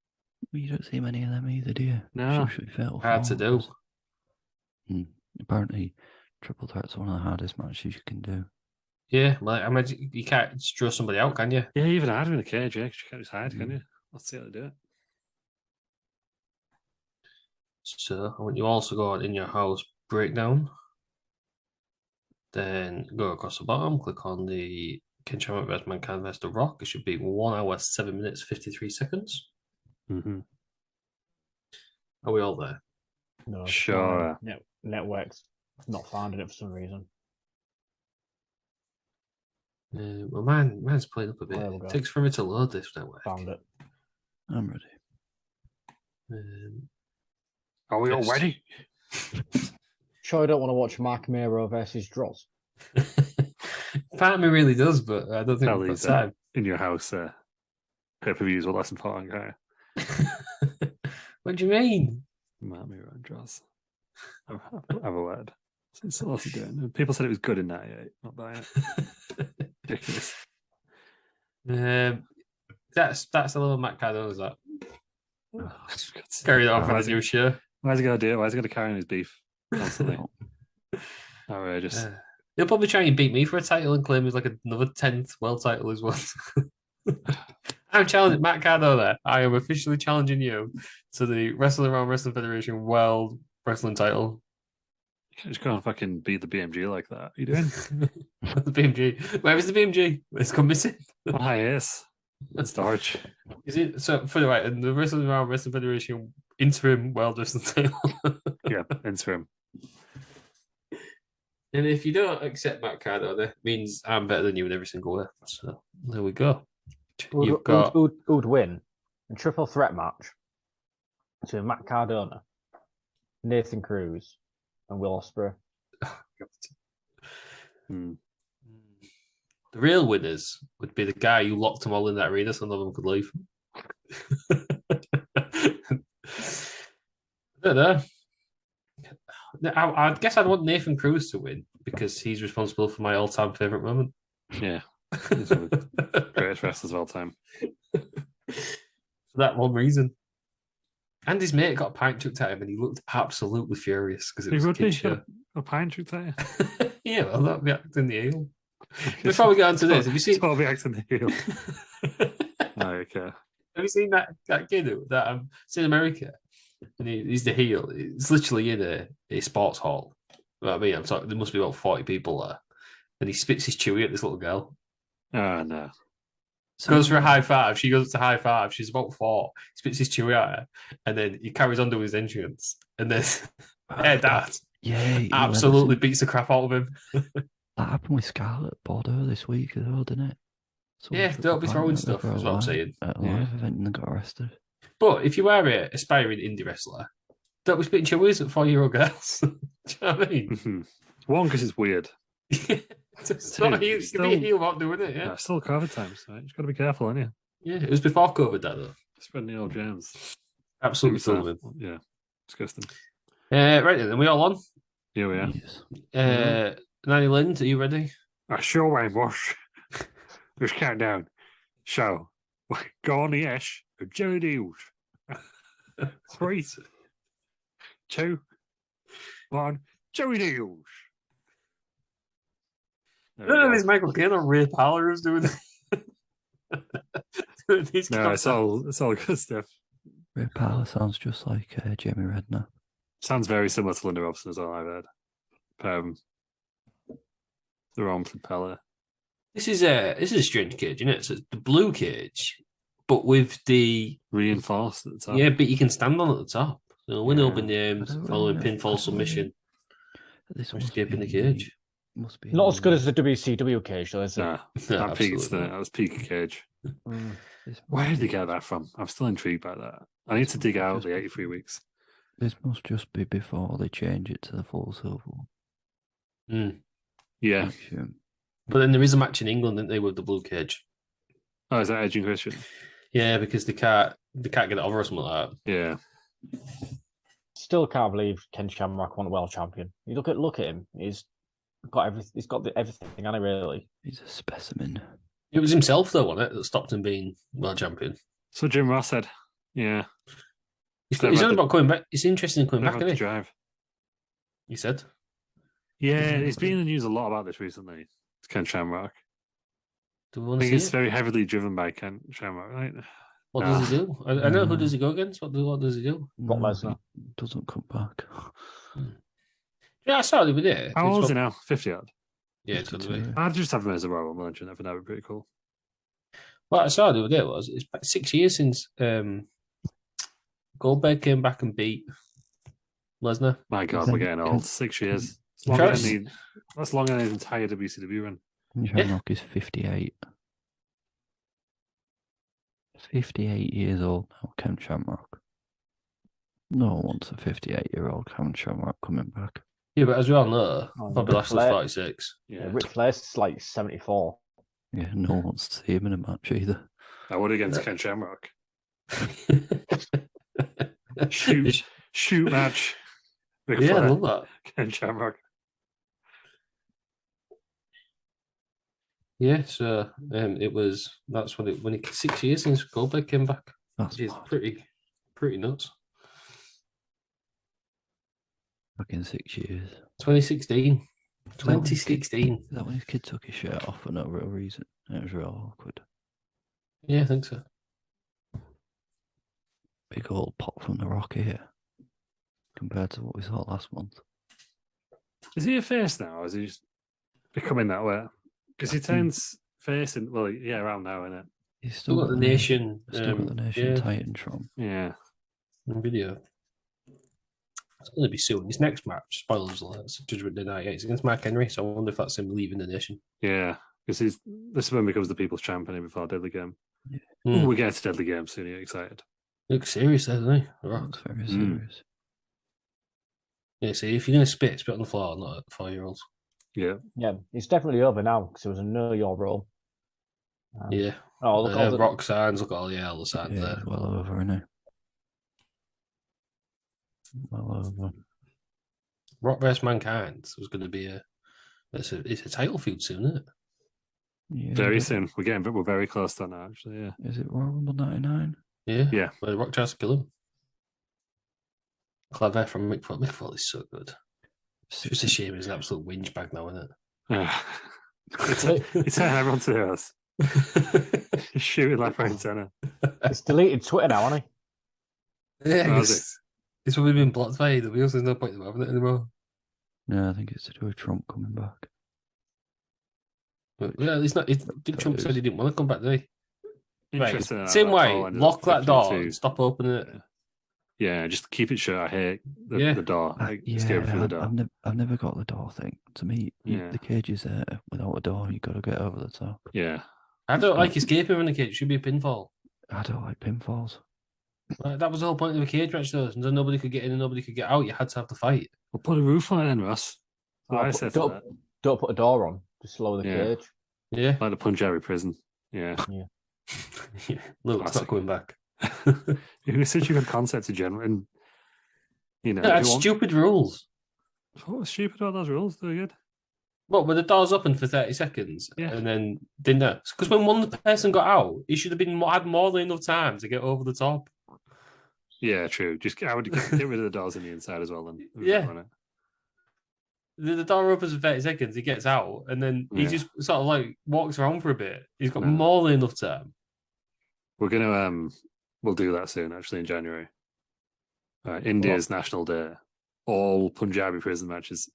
You don't see many of them either, do you? No. Hard to do. Apparently, triple threat's one of the hardest matches you can do. Yeah, like I imagine you can't just throw somebody out, can you? Yeah, even harder in a cage, yeah, 'cause you can't just hide, can you? Let's see how they do it. So I want you also go on In Your House Breakdown. Then go across the bottom, click on the Ken Shamrock vs. Mankind vs. The Rock. It should be 1 hour, 7 minutes, 53 seconds. Mm-hmm. Are we all there? No, sure. Network's not finding it for some reason. Well, mine's playing up a bit. It takes forever to load this network. Found it. I'm ready. Are we all ready? Sure, I don't want to watch Mark Miro versus Droz. Part of me really does, but I don't think we've got time. In Your House, pay-per-views were less important, can't you? What do you mean? Mark Miro and Droz. Have a word. It's what else are doing. People said it was good in '98. Not buying it. Ridiculous. That's a little Matt Cardone, is that? Oh, carry on for the new show. Why is he going to do it? Why is he going to carry on his beef constantly? Outrageous. He'll probably try and beat me for a title and claim he's like another 10th world title as well. I'm challenging Matt Cardone there. I am officially challenging you to the Wrestling Around Wrestling Federation World Wrestling title. Just go and fucking beat the BMG like that. You doing? The BMG. Where is the BMG? It's gone missing. Ah, yes. Storage. Is it so? For the right, and the Wrestling Federation interim world wrestling title. Yeah, interim. And if you don't accept Matt Cardona, it means I'm better than you in every single way. So there we go. You've got Who'd win a triple threat match between Matt Cardona, Nathan Cruz, and Will Ospreay. Hmm. The real winners would be the guy who locked them all in that arena so none of them could leave. I don't know. I guess I'd want Nathan Cruz to win because he's responsible for my all-time favorite moment. Yeah. He's one of the greatest wrestlers of all time. For that one reason. And his mate got a pint chucked at him and he looked absolutely furious because it was a kid show. A pine shoot there. Yeah, well, that'd be acting the heel. Before we get on to this, have you seen Toby acting the heel? Oh, okay. Have you seen that kid that it's in America? And he's the heel. It's literally in a sports hall. Well, I mean, I'm talking, there must be about 40 people there. And he spits his chewy at this little girl. Oh, no. Goes for a high five. She goes to high five. She's about 4. He spits his chewy at her. And then he carries on to his entrance. And then, Dad. Yeah. Absolutely beats the crap out of him. That happened with Scarlett Bordeaux this week as well, didn't it? Yeah, don't be throwing stuff, is what I'm saying. At a live event and got arrested. But if you are an aspiring indie wrestler, don't be spitting chewies at 4-year-old girls. Do you know what I mean? Mm-hmm. One, because it's weird. It's not a heel. You can be a heel about doing it, yeah. No, still COVID times, right? You've got to be careful, haven't you? Yeah, it was before COVID, that though. Spreading the old germs. Absolutely full of Yeah, disgusting. Right then, are we all on? Yeah, we are. Yes. Nanny Lind, are you ready? I sure am, Wash. Let's count down. So, go on the ash of Jerry Deals. 3, 2, 1, Jerry Deals. I don't know if it's Michael Caine or Ray Parler who's doing these. No, it's all good stuff. Ray Parler sounds just like Jamie Redknapp. Sounds very similar to Linda Robson as well, I've heard. The Romford Pella. This is a strange cage, isn't it? So it's the blue cage, but with the reinforced at the top. Yeah, but you can stand on at the top. So win open names, following pinfall submission. This escaping the cage. Must be not as good as the WCW cage, though, is it? Nah, that was peak cage. Where did they get that from? I'm still intrigued by that. I need to dig out the 83 weeks. This must just be before they change it to the full silver. Yeah. But then there is a match in England, isn't they, with the blue cage? Oh, is that Edge and Christian? Yeah, because they can't get it over or something like that. Yeah. Still can't believe Ken Shamrock won a world champion. You look at him. He's got everything. He's got everything, hasn't he, really? He's a specimen. It was himself, though, wasn't it, that stopped him being world champion? So Jim Ross said, yeah. He's on about coming back. It's interesting coming back, isn't it? Drive. He said. Yeah, he's been in the news a lot about this recently. It's Ken Shamrock. Do we want I to think see it's it? very heavily driven by Ken Shamrock, right? What does he do? I know who does he go against. What does he do? Brock Lesnar. Doesn't come back. Yeah, I saw it over there. How old is he now? 50 odd. Yeah, it's going to be. I'd just have him as a Royal Merchant. I think that would be pretty cool. What I saw the other day was it's about 6 years since Goldberg came back and beat Lesnar. My God, we're getting old. 6 years. That's longer than his entire WCW run. Shamrock is 58. 58 years old now, Ken Shamrock. No one wants a 58-year-old Ken Shamrock coming back. Yeah, but as we all know, probably Ric last was Flair. 46. Yeah, Ric Flair's like 74. Yeah, no one wants to see him in a match either. I would against Ken Shamrock. Shoot match. Ric Yeah, Flair, I love that. Ken Shamrock. Yeah, so that's when 6 years since Goldberg came back. That's Which is mad. pretty nuts. Back in 6 years. 2016. 2016. Is that when his kid took his shirt off for no real reason? It was real awkward. Yeah, I think so. Big old pop from the Rock here. Compared to what we saw last month. Is he a face now, or is he just becoming that way? Because he turns face in, around now, isn't it? He's Still got the Nation. Still got the Nation Titantron. Yeah. On video. It's going to be soon. His next match, spoilers alert, Judgment Day 98, it's against Mark Henry, so I wonder if that's him leaving the Nation. Yeah, because this is when he becomes the People's Champion before Deadly Game. Yeah. We get to Deadly Game soon. Are you excited? Looks serious, doesn't he? Looks very serious. Yeah, see, if you're going to spit on the floor, not at 4-year-olds. Yeah. Yeah, it's definitely over now because it was a know your role. Yeah. Oh, look at rock signs, look at all the other signs Yeah, there. he's well over, isn't he? Well over. Rock vs Mankind was going to be it's a title feud soon, isn't it? Yeah, Very soon. We're very close to that now, actually. Yeah. Is it Royal Rumble 99? Yeah. Yeah. Where Rock tries to kill him. Clever from Mick Foley. Mick Foley's so good. It's just a shame he's an absolute whinge bag now, isn't it? It's how everyone to us. He's shooting left, right, and centre. It's deleted Twitter now, hasn't he? Yeah, it's probably been blocked by AW, so there's no point in having it anymore. No, I think it's to do with Trump coming back. But, yeah, it's not. Did Trump said he didn't want to come back, did he? Right. Interesting. Same way, lock that door and stop opening it. Yeah, just keep it shut. I hate the door. Escape through the door. I've never got the door thing. To me, the cage is there without a door. You got to get over the top. Yeah. I don't like escaping from the cage. It should be a pinfall. I don't like pinfalls. That was the whole point of a cage match, though. So nobody could get in and nobody could get out. You had to have the fight. We'll put a roof on it then, Ross. Don't put a door on. Just lower the cage. Yeah. Like the Punjabi prison. Yeah. Look, it's not coming back. It was such a good concept in general. And, stupid rules. What was stupid about those rules? They're good. What, were the doors open for 30 seconds? Yeah. And then didn't? Because when one person got out, he should have had more than enough time to get over the top. Yeah, true. I would get rid of the doors on the inside as well then. Yeah. The door opens for 30 seconds, he gets out, and then he just sort of like walks around for a bit. He's got more than enough time. We're gonna we'll do that soon, actually, in January. India's National Day. All Punjabi prison matches.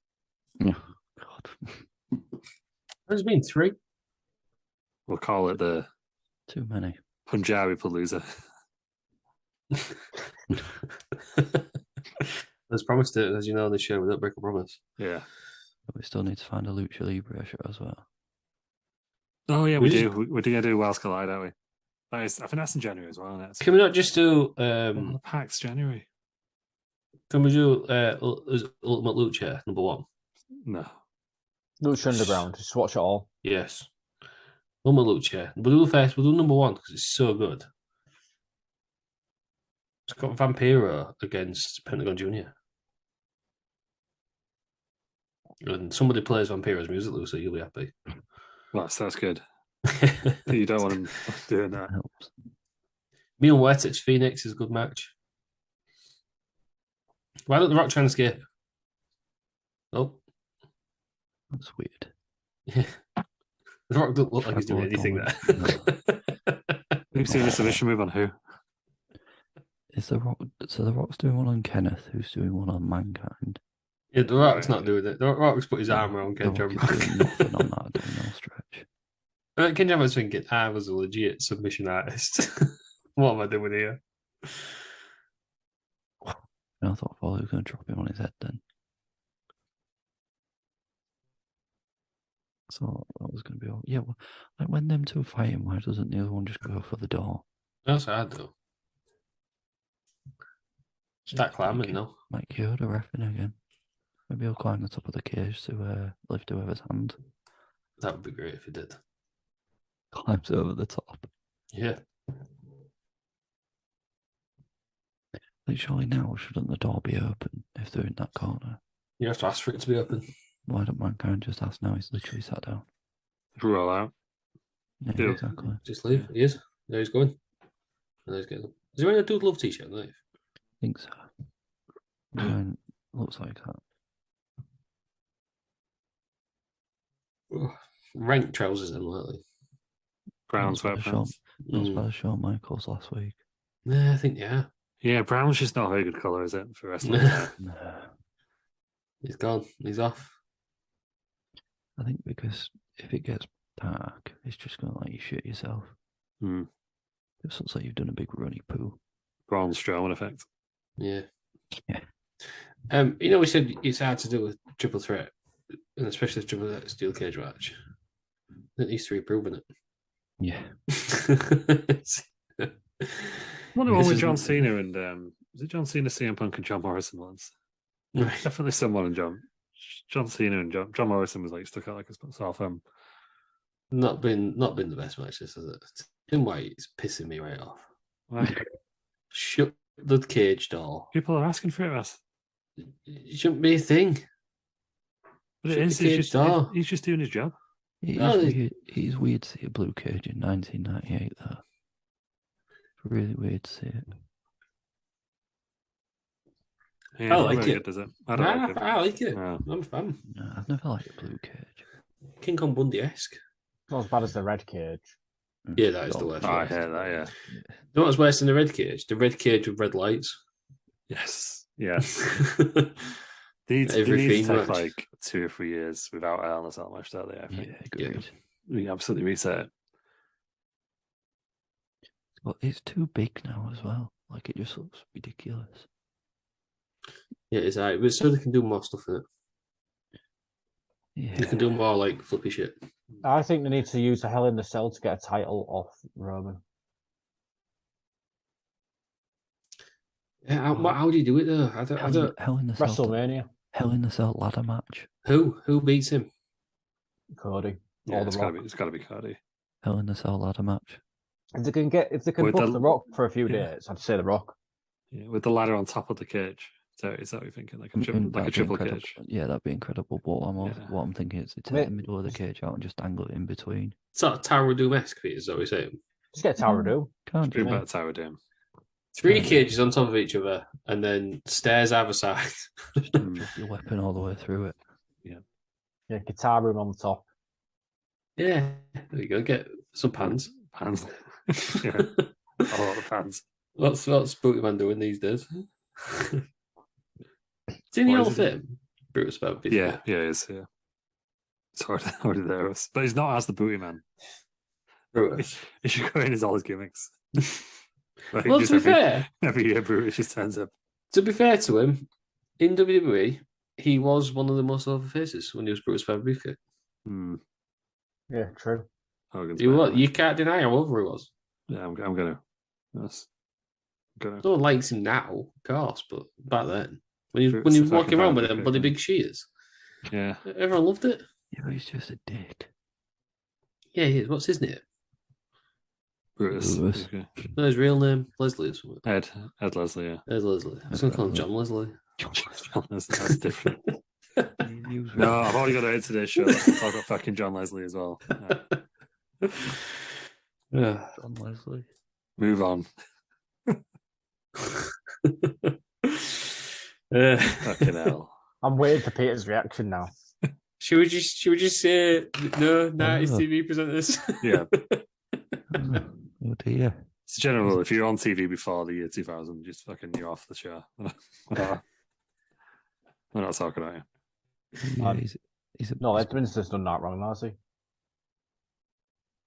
Oh, God. There's been 3. We'll call it the Too many. Punjabi Palooza. Let's promised it, as you know, on the show, we don't break a promise. Yeah. But we still need to find a Lucha Libre show as well. Oh, yeah, we do. We're going to do Wells Collide, aren't we? I think that's in January as well. Isn't it? Can we not just do... the PAX January. Can we do Ultimate Lucha, number 1? No. Lucha Underground. Just watch it all. Yes. Ultimate Lucha. We'll do the first. We'll do number 1 because it's so good. It's got Vampiro against Pentagon Jr. And somebody plays Vampiro's music, Lou, so you'll be happy. Well, that's good. You don't want him doing that. Helps. Me and Wetich Phoenix is a good match. Why don't the Rock try and escape? Oh. That's weird. Yeah. The Rock doesn't look like he's doing anything there. We've seen a submission move on who? Is the Rock? So the Rock's doing one on Kenneth, who's doing one on Mankind. Yeah, the Rock's not doing it. The Rock's put his arm around Ken Shamrock. Doing nothing on that abdominal stretch. Ken Shamrock's thinking, I was a legit submission artist. What am I doing here? I thought Foley was going to drop him on his head then. So that was going to be all. Yeah, well, like when them two are fighting, why doesn't the other one just go for the door? That's hard though. Start climbing now. Mike Yoda reffing again. Maybe he'll climb the top of the cage to lift whoever's hand. That would be great if he did. Climbs over the top. Yeah. Like surely now shouldn't the door be open if they're in that corner? You have to ask for it to be open. Why don't Mankind just ask now? He's literally sat down. Roll out. Yeah, exactly. Just leave. He is. There he's going. And he's getting. Is he wearing a Dude Love t-shirt? I think so. Yeah, looks like that. Rank trousers then lately. Brown sweatpants. Not by Shawn Michaels last week. Yeah, I think Yeah, brown's just not a very good colour, is it, for wrestling? He's gone. He's off. I think because if it gets dark, it's just going to let you shit yourself. Hmm. It looks like you've done a big runny poo. Braun Strowman effect. Yeah. Yeah. We said it's hard to do a triple threat, and especially a triple threat steel cage match. At least three proving it. Yeah. Not the one with John Cena and was it John Cena, CM Punk, and John Morrison once? Right. Definitely someone and John Cena and John Morrison was like stuck out like a sore thumb. Not been the best match, this is it? Tim White is pissing me right off. Why? Shut the cage door. People are asking for it, Russ. It shouldn't be a thing. But it Shut is. the cage door. He's just doing his job. It is weird to see a blue cage in 1998, though. Really weird to see it. Yeah, I like it. Good, does it? I don't like it. I like it. No. I'm a fan. No, I've never liked a blue cage. King Kong Bundy-esque. Not as bad as the red cage. Yeah, that is the worst. I hear that, yeah. You know what's worse than the red cage? The red cage with red lights. Yes. Yes. Every They need to Fiend take match. like 2 or 3 years without Hell in a Cell match, don't they? I think. Yeah, agreed. We absolutely reset it. Well, it's too big now as well. Like, it just looks ridiculous. Yeah, it's alright. But so they can do more stuff in it. Yeah. They can do more like flippy shit. I think they need to use a Hell in the Cell to get a title off Roman. Yeah, how do you do it though? I don't. Hell in the Cell. WrestleMania, Hell in the Cell ladder match. Who beats him? Cody. Yeah, Or it's The gotta Rock. be. It's gotta be Cody. Hell in the Cell ladder match. If they can With book the- The Rock for a few yeah. days, I'd say The Rock. Yeah, with the ladder on top of the cage. So is that what you're thinking? Like a That'd be triple incredible. cage. Yeah, that'd be incredible. But Yeah. what I'm thinking is to take Wait. the middle of the cage out and just angle it in between. Sort of Tower of Doom-esque, Peter, is that what you're saying? Just get Tower of Doom. Can't Do do better that. Tower Doom. 3 cages on top of each other, and then stairs either side. Drop your weapon all the way through it. Yeah, guitar room on the top. Yeah, there you go. Get some pans. Pans. Yeah, a lot of pans. What's Booty Man doing these days? Didn't he What all is it? fit? Brutus about Yeah, it is. Yeah, it's already there, Russ. But he's not as the booty man. Brutus. He should go in as all his gimmicks. Like, Well, just to be fair, every year Brutus just turns up. to him, in WWE, he was one of the most over faces when he was Brutus Beefcake. Hmm. Yeah, true. Hogan's You better, what? like. You can't deny how over he was. Yeah, I'm gonna. Yes. I'm gonna. No one likes him now, of course, but back then, when he Brutus was the walking fucking around with Beefcake, them bloody yeah. big shears, Yeah. everyone loved it. Yeah, but he's just a dick. Yeah, he is. What's his name? Brutus. Brutus. Okay. No, his real name, Leslie or something. Ed Leslie. Yeah. There's Leslie. I was going to call him John Leslie. That's different. He was No, I've already got to end today's show. Let's talk about fucking John Leslie as well. Yeah. John Leslie. Move on. Fucking hell. I'm waiting for Peter's reaction now. Should we just say no 90s TV presenters? Yeah. Oh dear. It's general. If you're on TV before the year 2000, just fucking you're off the show. We're not talking about you. Yeah, he's a No, Edmondson's done that wrong, has he?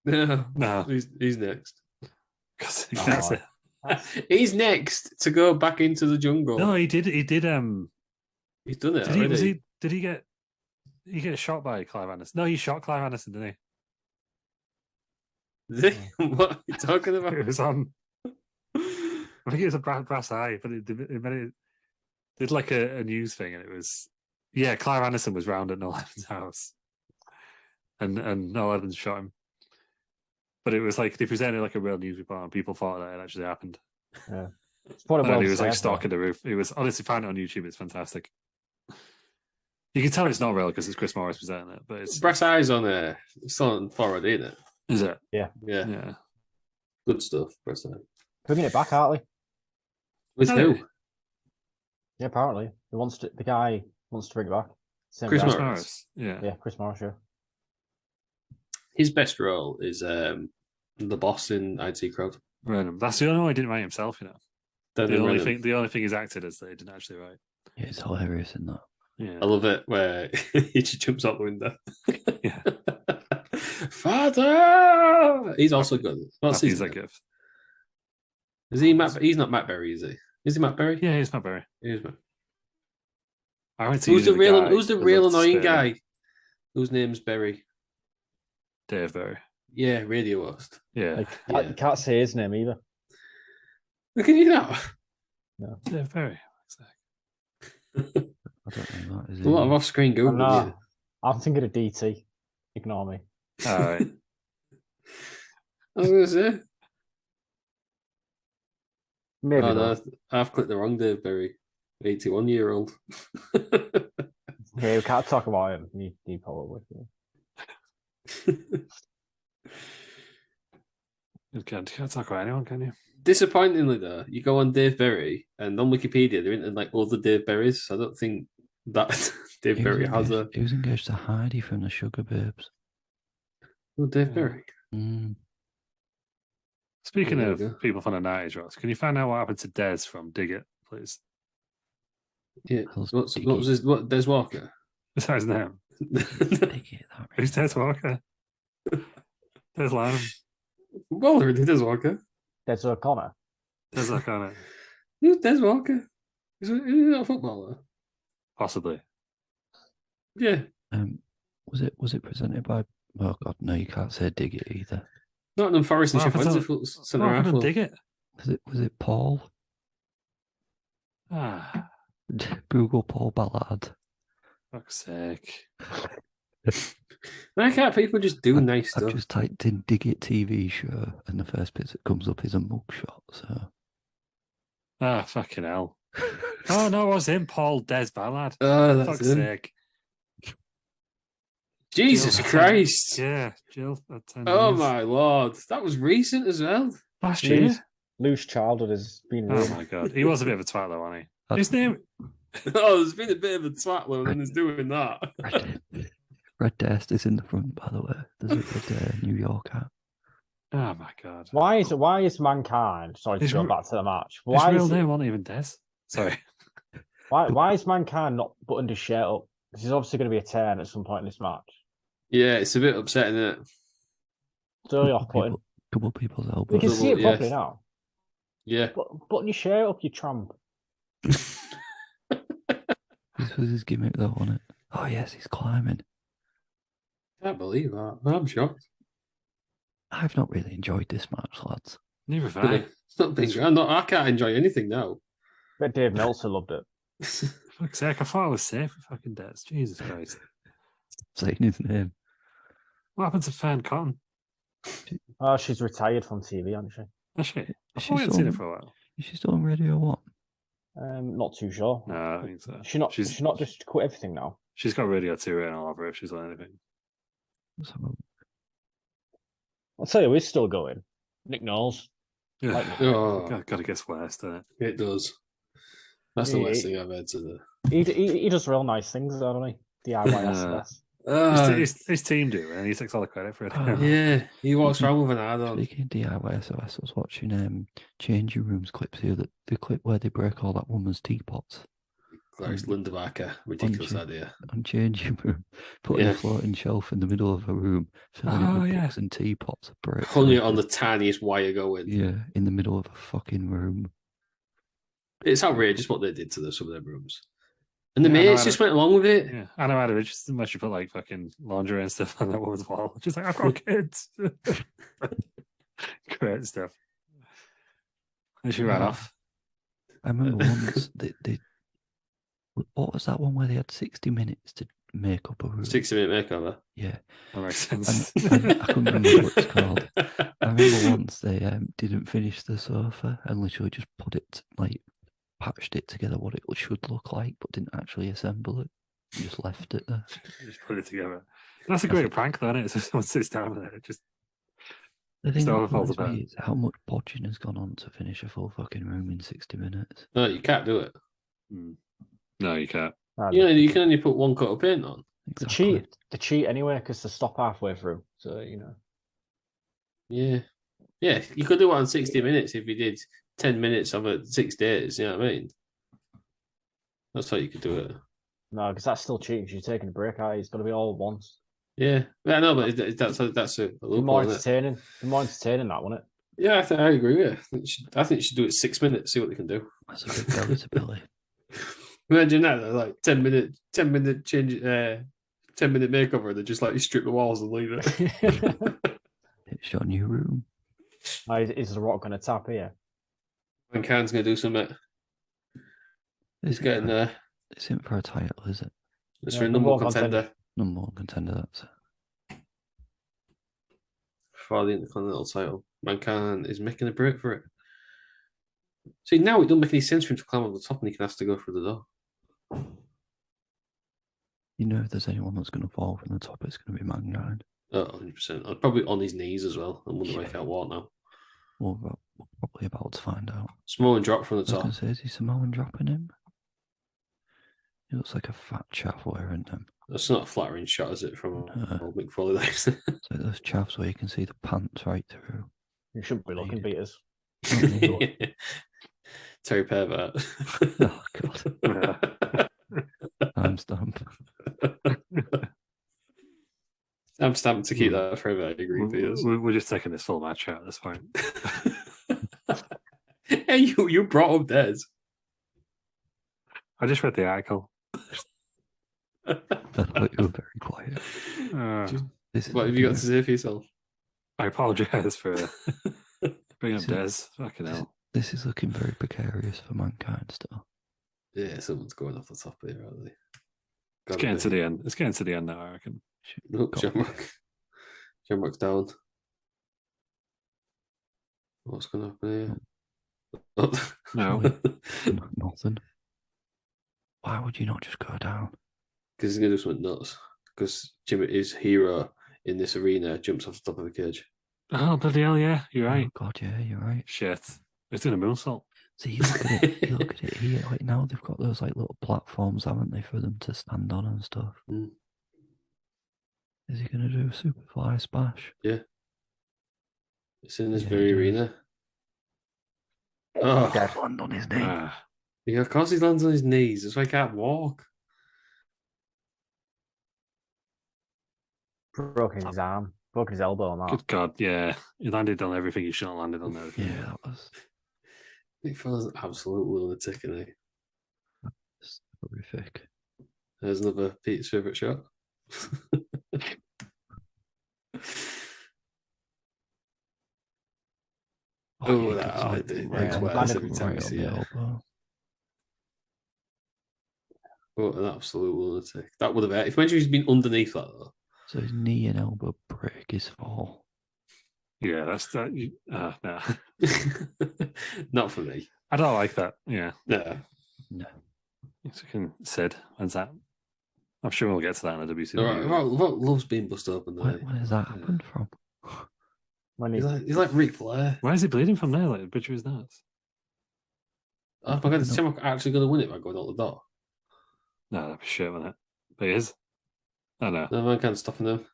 No, No, he's next. because Oh. He's next to go back into the jungle. no, he did. He's done it. Did he? already. Did he get? He get shot by Clive Anderson? No, he shot Clive Anderson, didn't Did he? What are you talking he? about? It was on. I think it was a brass eye, but it did like a news thing, and it was Clive Anderson was round at Noel Evans' house, and Noel Evans shot him. But it was like they presented like a real news report, and people thought that it actually happened. Yeah. It's probably And well he was like said, stalking the roof. It was honestly found it on YouTube. It's fantastic. You can tell it's not real because it's Chris Morris presenting it, but it's Brass eyes on there. It's on forward, ain't it? is it? Yeah. Yeah. Good stuff. Brass eye. bringing it back, aren't we? With No. who? Yeah, apparently. The guy wants to bring it back. Same Chris guy. Morris. Yeah. Yeah, Chris Morris, yeah. His best role is the boss in IT Crowd. Random. That's the only one he didn't write himself, you know. Then The only Renan. thing he's acted is that he didn't actually write. Yeah, it's hilarious in that. Yeah. I love it where he just jumps out the window. Yeah. Father! He's also good. What's Happy his as that name? gift. Is he Matt? He's not Matt Berry, is he? Is he Matt Berry? Yeah, he's not very. He is Matt. I went to uni with a guy Who's the who real loved to annoying spit in. guy? Whose name's Berry? Dave Berry. Yeah, radio host. Yeah. You can't say his name either. Look at you now. Dave Berry. I don't know that. Is A lot of off-screen Oh, Google. no, I'm thinking of DT. Ignore me. All right. I was gonna say. Maybe Oh though. no, I've clicked the wrong Dave Berry. 81-year-old. Yeah, we can't talk about him. You probably. Yeah. You can't talk about anyone, can you? Disappointingly, though, you go on Dave Berry, and on Wikipedia, there isn't like other Dave Berries. So I don't think that Dave Berry has a. He was engaged to Heidi from the Sugar Babes. Oh, Dave Berry. Speaking There you of go. people from the 90s, Ross, can you find out what happened to Des from Dig It, please? Yeah. Hell's What Diggy. was his? What Des Walker? Is that his name? Diggy, that Who's Des Walker? Des Lynam. Footballer, Des Walker. Des O'Connor. Des O'Connor. Who's Des Walker? Is he not a footballer? Possibly. Yeah. Was it presented by? Oh God, no, you can't say Dig It either. Nottingham Forest and What Sheffield happened Wednesday What centre happened half. to Dig It? Was it Paul? Ah, Google Paul Ballard. fuck's sake. Why can't people just do nice I've stuff? just typed in Dig It TV show, and the first bit that comes up is a mugshot. So. Ah, fucking hell. Oh, no, it was him, Paul Des Ballard. Oh, that's Fuck's him. sake. Jesus Jill, Christ. Yeah, Jill. At 10 Oh years. my lord. That was recent as well. Last year? Loose childhood has been Oh ruined. my god. He was a bit of a twat though, wasn't he? His name. Oh, there's been a bit of a twat when he's doing that. Red Death is in the front, by the way. There's a red New York hat. Oh my god. Why is Mankind? Sorry to go back to the match. His real name wasn't even Des. Sorry. Why is Mankind not buttoned his shirt up? Because he's obviously going to be a turn at some point in this match. Yeah, it's a bit upsetting, isn't it? So off putting. Couple people's We elbows. can see it Yes. properly now. Yeah. Button your shirt up, you tramp. This was his gimmick, though, wasn't it? Oh yes, he's climbing. Can't believe that. I'm shocked. I've not really enjoyed this match, lads. Neither have I. It's not big. I can't enjoy anything now. Bet Dave Meltzer loved it. Fuck's sake, I thought I was safe with fucking Des. Jesus Christ. Saying his name. What happened to Fern Cotton? Oh, she's retired from TV, hasn't she? Is she? I Is she thought we hadn't seen still- her for a while. Is she still on Radio 1? Not too sure. No, I don't think so. She's not just quit everything now. She's got Radio 2 written all over her if she's on anything. Let's have a- I'll tell you, he's still going. Nick Knowles. Yeah. Like- Oh, Gotta guess worse, doesn't it? it does. That's the Yeah, worst thing I've heard to do. He does real nice things, doesn't he? DIY SMS. His team do, and he takes all the credit for it. Yeah, he walks around with an ad on. Speaking of DIY SOS, I was watching Changing Rooms clips here. The clip where they break all that woman's teapots Clarice Linda Barker, ridiculous idea. on Changing Room, putting Yeah. a floating shelf in the middle of a room, filling it with books and teapots. Hung it on the tiniest wire going. Yeah, in the middle of a fucking room. It's outrageous what they did to some of their rooms. And the Yeah, I know, mates just went along with it. Yeah, I know I'd have interested much you put like fucking laundry and stuff on that woman's wall. Just like, I've got kids. Great stuff. And she ran off. I remember once they what was that one where they had 60 minutes to make up a room? 60-minute makeover. Yeah. That makes sense. And I couldn't remember what it's called. I remember once they didn't finish the sofa and literally just put it, like, patched it together what it should look like, but didn't actually assemble it. Just left it there. Just put it together. That's a great prank, though, isn't it? So someone sits down there, it just The thing So that it falls annoys me apart. is how much podging has gone on to finish a full fucking room in 60 minutes. No, you can't do it. No, you can't. You can only put one coat of paint on. They cheat anyway because they stop halfway through. So Yeah. Yeah, you could do it on 60 minutes if you did 10 minutes of it 6 days, you know what I mean? That's how you could do it. No, because that's still cheating. She's taking a break out. It's got to be all at once. Yeah, I know, but that's a Be loophole, more isn't it? entertaining. Be more entertaining that, wouldn't it? Yeah, I agree with you. I think you should do it 6 minutes, see what they can do. That's a big belly to belly. Imagine that, like 10-minute change, 10-minute makeover. They just like you strip the walls and leave it. It's your new room. Is The Rock going to tap here? Mankind's gonna do something. He's getting there. It's in for a title, is it? It's for a number one contender. Number one contender, that's it. For the Intercontinental title. Mankind is making a break for it. See, now it doesn't make any sense for him to climb over the top and he can have to go through the door. You know, if there's anyone that's going to fall from the top, it's going to be Mankind. 100%. Probably on his knees as well. I wonder if he can't walk now. Well, we're probably about to find out. Samoan drop from the I was going top. to say, is he Samoan dropping him? He looks like a fat chav wearing them. That's not a flattering shot, is it, from old Mick Foley? It's like those chavs where you can see the pants right through. You shouldn't be looking beaters. Terry Pervert. Oh, God. Timestamp. I'm stamped to keep that forever. I agree with you. We're just taking this full match out at this point. Hey, you brought up Des. I just read the article. I thought you were very quiet. What have you got to say for yourself? I apologise for bringing up Des. Fucking hell. This is looking very precarious for Mankind still. Yeah, someone's going off the top here, aren't they? It's getting to the end. It's getting to the end now, I reckon. Nope, Shamrock's down. What's going to happen here? No. Nothing. Why would you not just go down? Because he's going to do something nuts. Because Jimmy, his hero in this arena, jumps off the top of the cage. Oh, bloody hell, yeah. You're right. Oh, God, yeah, you're right. Shit. It's doing a moonsault. See, you look at it. You look at it here. Like now, they've got those like little platforms, haven't they, for them to stand on and stuff. Mm. Is he going to do a superfly splash? Yeah. It's in this very arena. Oh, land on his knee. Yeah, of course he lands on his knees. That's why he can't walk. Broken his arm. Broken his elbow on that. Good God, yeah. He landed on everything he shouldn't have landed on there. Yeah, that was. Nick Foley's an absolute lunatic, isn't he? That's horrific. There's another Pete's favourite shot. I do. Every time you see it. What an absolute lunatic. That would have if he's been underneath that though. So his knee and elbow break his fall. Yeah, that's that. No. Not for me. I don't like that. Yeah. No. It's fucking Sid. When's that? I'm sure we'll get to that in the WCW. Right, loves being busted open there. Where does that happen from? When he's like Ric Flair. Why is he bleeding from there? Like the picture of his nuts. Oh my God, is Shamrock actually going to win it by going out the door? No, that'd be shit, wouldn't it? But he is. I know. No man can't stop him.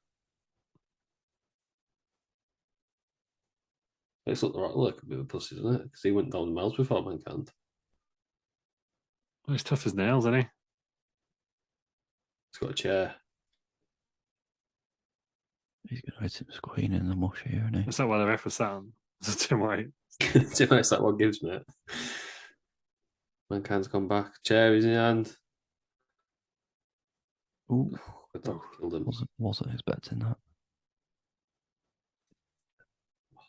It's look a bit of a pussy, doesn't it? Because he went down the miles before Mankind. Well, he's tough as nails, isn't he? He's got a chair. He's going to hit him squealing in the mush here, isn't he? Is that why the ref was sat on? Is it Tim White? Tim White's that what gives me it. Mankind's gone back. Chair is in hand. Ooh. The dog killed him. Wasn't expecting that.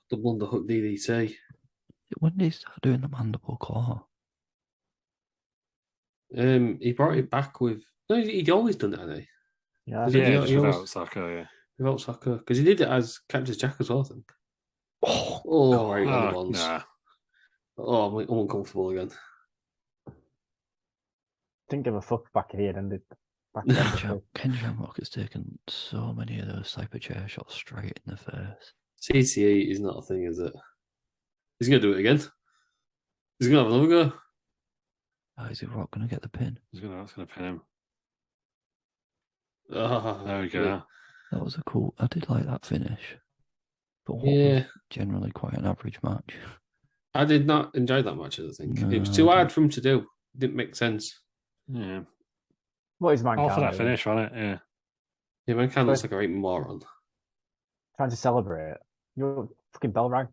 Double underhook DDT. When did he start doing the mandible claw? He brought it back with. No, he'd always done it, hadn't he? Yeah, just without Saka, yeah. Without Saka. Because he did it as Cactus Jack as well, I think. Right on the ones. Nah. Oh, I'm uncomfortable again. Didn't give a fuck back here, then did. Ken Shamrock has taken so many of those type of chair shots straight in the face. CTE is not a thing, is it? He's going to do it again. He's going to have another go. Oh, is he Rock going to get the pin? He's going to pin him. Oh, there we go. Yeah. That was a cool. I did like that finish. But what was generally quite an average match. I did not enjoy that match, I think. No, it was too hard for him to do. It didn't make sense. Yeah. What is Mankind All for that doing? finish, wasn't it? Yeah. Yeah, Mankind looks like a right moron. Trying to celebrate. Your fucking bell rang.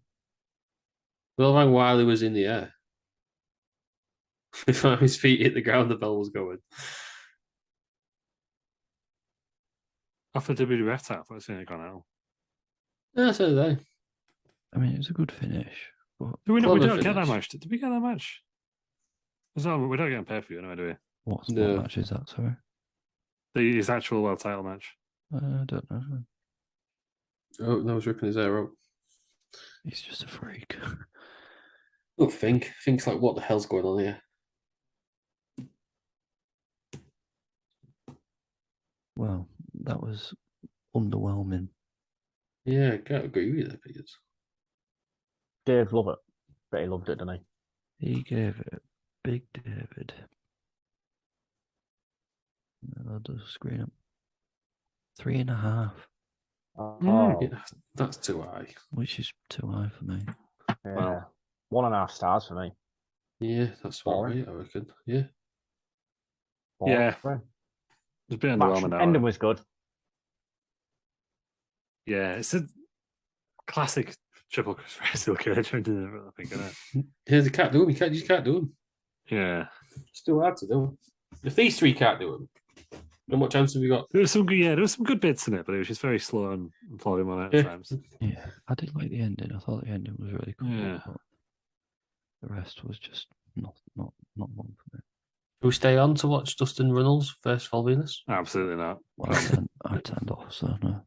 Well, rang while he was in the air. Before his feet hit the ground, the bell was going. Off the WWF tap, I've seen it gone out. Yeah, so did I. I mean, it was a good finish, but Do we, not, we Clever don't get that finish. match. Did we get that match? We don't get a pay per view, no, do we? what No. match is that? Sorry, His actual world title match. I don't know. Oh, no, I was ripping his hair out. He's just a freak. Oh, Think's like, what the hell's going on here? Well, that was underwhelming. Yeah, I can't agree with that, because Dave loved it. Bet he loved it, didn't he? He gave it Big David. I'll just screen up. 3.5, Oh, yeah, that's too high. which is too high for me. yeah. Wow. 1.5 stars for me. Yeah, that's all Boring. right, I reckon. Yeah. Yeah. Boring. It's a bit Match underwhelming now. ending was good. Yeah, it's a classic triple wrestle cage, I think, isn't it? Yeah, they can't do him. You just can't do him. Yeah. It's too hard to do. If these three can't do him, then what chance have we got? There was some good bits in it, but it was just very slow and plodding on at Yeah. times. Yeah, I did like the ending. I thought the ending was really cool. Yeah. But the rest was just not one for me. Do we stay on to watch Dustin Runnels versus Val Venus? Absolutely not. Well, I turned off, so no.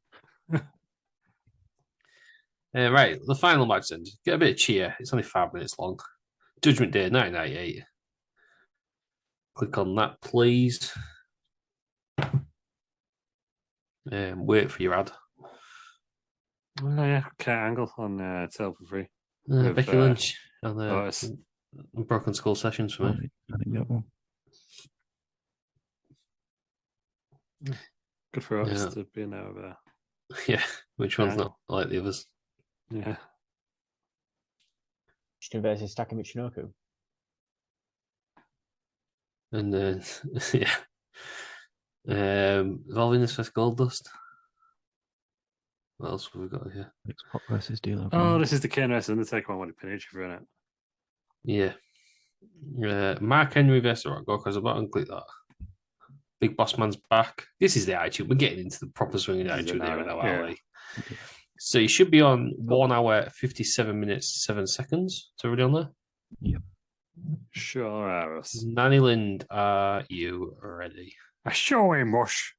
Right, the final match then. Get a bit of cheer. It's only 5 minutes long. Judgment Day 1998. Click on that, please. Wait for your ad. Oh, yeah, Kurt Angle on Tell for Free. With, Becky Lynch on Otis. Broken Skull Sessions for me. I didn't get one. Good for us Yeah. to be in there over there. Yeah, which one's Yeah. not like the others? Yeah. Shiten versus Taka Michinoku. And then, yeah. Val Venus versus Goldust. What else have we got here? X-Pac versus Dealer. Oh, this is the Ken vs Undertaker one with the Pinichi for it. Yeah. Mark Henry versus Rock. Go because I'm not going to click that. Big Boss Man's back. This is the attitude. We're getting into the proper swing of the This is attitude it here now, now, yeah. aren't we? So you should be on 1 hour, 57 minutes, 7 seconds. Is everybody on there? Sure, Aris. Nanny Lind, are you ready? I sure am, Mush.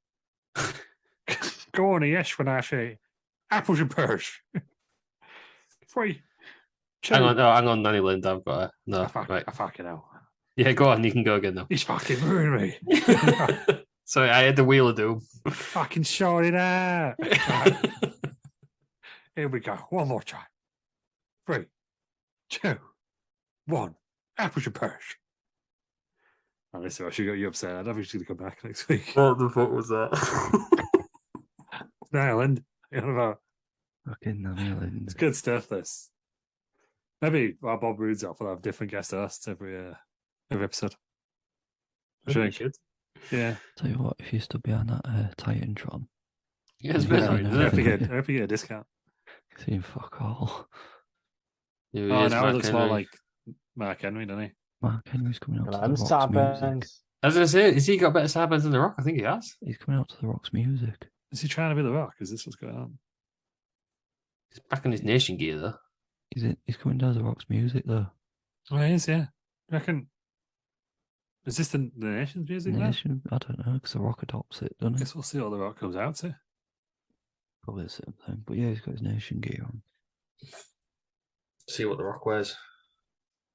Go on, yes, when I say apples and pears. 3, 2. Hang on, Nanny Lind. I've got a... No, right. I fucking know. Yeah, go on. You can go again now. He's fucking ruining me. Sorry, I had the Wheel of Doom. Fucking short it out. Right, here we go. One more time. 3, 2, 1. Apples and pears. Oh, listen, I should get you upset. I don't think she's going to come back next week. What the fuck was that? Ireland. You know about Fucking Nanny Lind. It's good stuff, this. Maybe while Bob Rood's off, we'll have different guest hosts every episode. I think. Yeah. Tell you what, if you stood behind that Titantron, Yeah, it's Yeah, very I nice, know. isn't I it? hope you get a discount. seeing fuck all. Here he Oh, is, now Mark he looks more Henry. like Mark Henry, doesn't he? Mark Henry's coming out to the Them Rock's music. sideburns. As I say, has he got better sideburns than The Rock? I think he has. He's coming out to the Rock's music. Is he trying to be The Rock? Is this what's going on? He's back in his nation gear, though. He's coming down to the Rock's music though. Oh, he is, yeah. I reckon. Is this the Nation's music now? Nation, I don't know, because the Rock adopts it, I doesn't he? guess we'll see what The Rock comes out to. Probably the same thing. But yeah, he's got his Nation gear on. See what The Rock wears.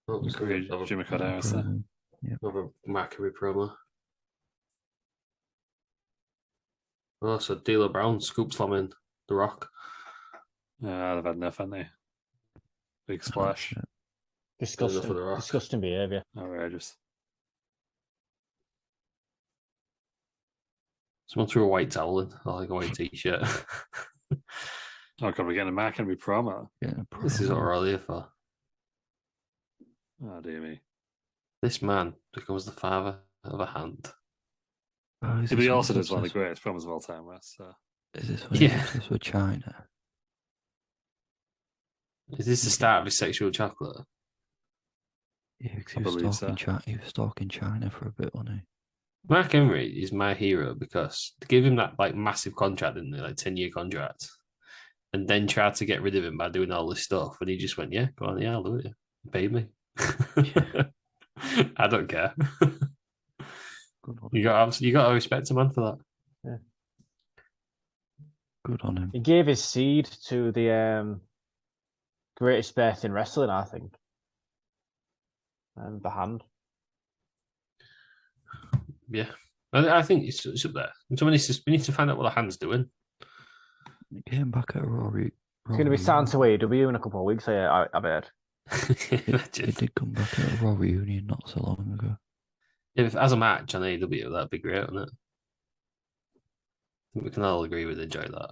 Oh, it's Agree, Jimmy Cardenas there. Another Mark Henry promo. Oh, so D'Lo Brown scoop slamming The Rock. They've had enough, haven't they? Big splash. Shit. Disgusting. For The Rock. Disgusting behaviour. Outrageous. Someone threw a white towel in, or like a white t-shirt. Oh, God, we're getting a Mark Henry promo. Yeah, This is what we're all here for. Oh, dear me. This man becomes the father of a hand. Oh, is But this he when also he's does one of the obsessed- greatest promos of all time, Wes. So. Is this when Yeah. he's obsessed with China? Is this the start of his sexual chocolate? Yeah, because I he was believe stalking so. China. He was stalking China for a bit, wasn't he? Mark Henry is my hero because they gave him that like massive contract, didn't they? Like 10-year contract. And then tried to get rid of him by doing all this stuff. And he just went, yeah, go on, yeah, I'll do it. You paid me. I don't care. Good on You him. got to respect a man for that. Yeah. Good on him. He gave his seed to the greatest birth in wrestling, I think. And the hand. Yeah. I think it's up there. We need to find out what the hand's doing. He came back at a Rory. It's going to be signed to AEW in a couple of weeks, I bet. It did come back at a Raw reunion not so long ago. If as a match on AEW, that'd be great, wouldn't it? I think we can all agree we'd enjoy that.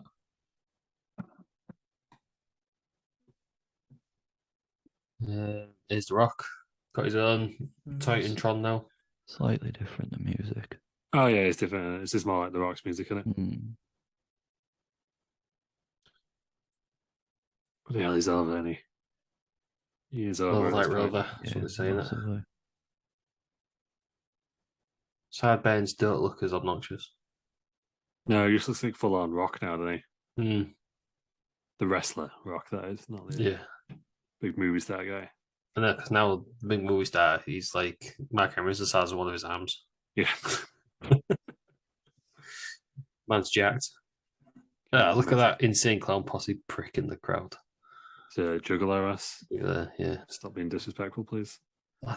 Here's The Rock. Got his own Titantron now. Slightly different, the music. Oh yeah, it's different. It's just more like the Rock's music, isn't it? Mm. But yeah, he's over, isn't he? He is over. Like at this point. Rover. That's what they're saying. Massively. Sideburns don't look as obnoxious. No, he just looks like full on Rock now, doesn't he? Mm. The wrestler Rock, that is, not the Yeah. big movie star guy. I know, because now the big movie star, he's like Mark Henry's the size of one of his arms. Yeah. Man's jacked. Look at that insane clown posse prick in the crowd. To juggler us. Yeah. Stop being disrespectful, please.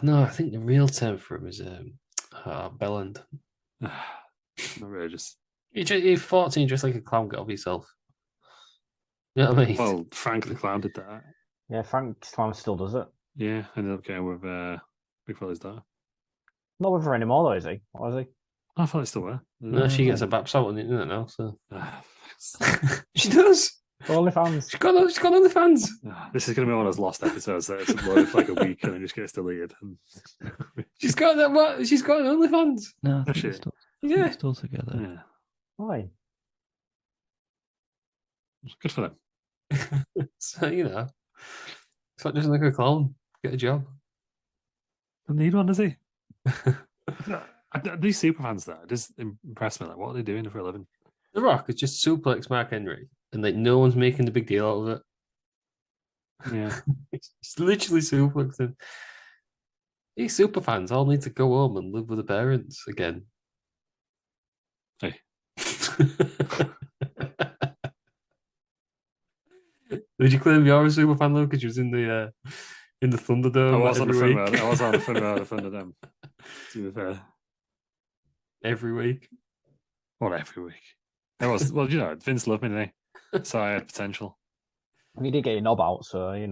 No, I think the real term for him is bellend. Outrageous. You're 14, just like a clown, get off yourself. You know what I mean? Well, Frank the Clown did that. Yeah, Frank Slam still does it. Yeah, ended up getting with Big Fella's daughter. Not with her anymore, though, is he? Or is he? I thought they still were. No, she gets a baps out on the internet now, so. Ah, She does. OnlyFans. She's got OnlyFans. this is going to be one of those lost episodes that it's uploaded for like a week and then just gets deleted. She's got that. What? She's got an OnlyFans. No, I Oh, think shit. Yeah. they're still together. Yeah, Why? good for them. So, it's not just like a clown. Get a job. Doesn't need one, does he? These super fans, though, just impress me. Like, what are they doing for a living? The Rock is just suplex Mark Henry, and like no one's making a big deal out of it. Yeah. It's literally suplexing. These super fans all need to go home and live with the parents again. Hey. Did you claim you're a super fan though? Because you was in the Thunderdome. I was on the every front week. row. I was on the front row of Thunderdome. To be fair. Every week. What, every week? It was, well, Vince loved me, didn't he? So I had potential. He did get your knob out, so, I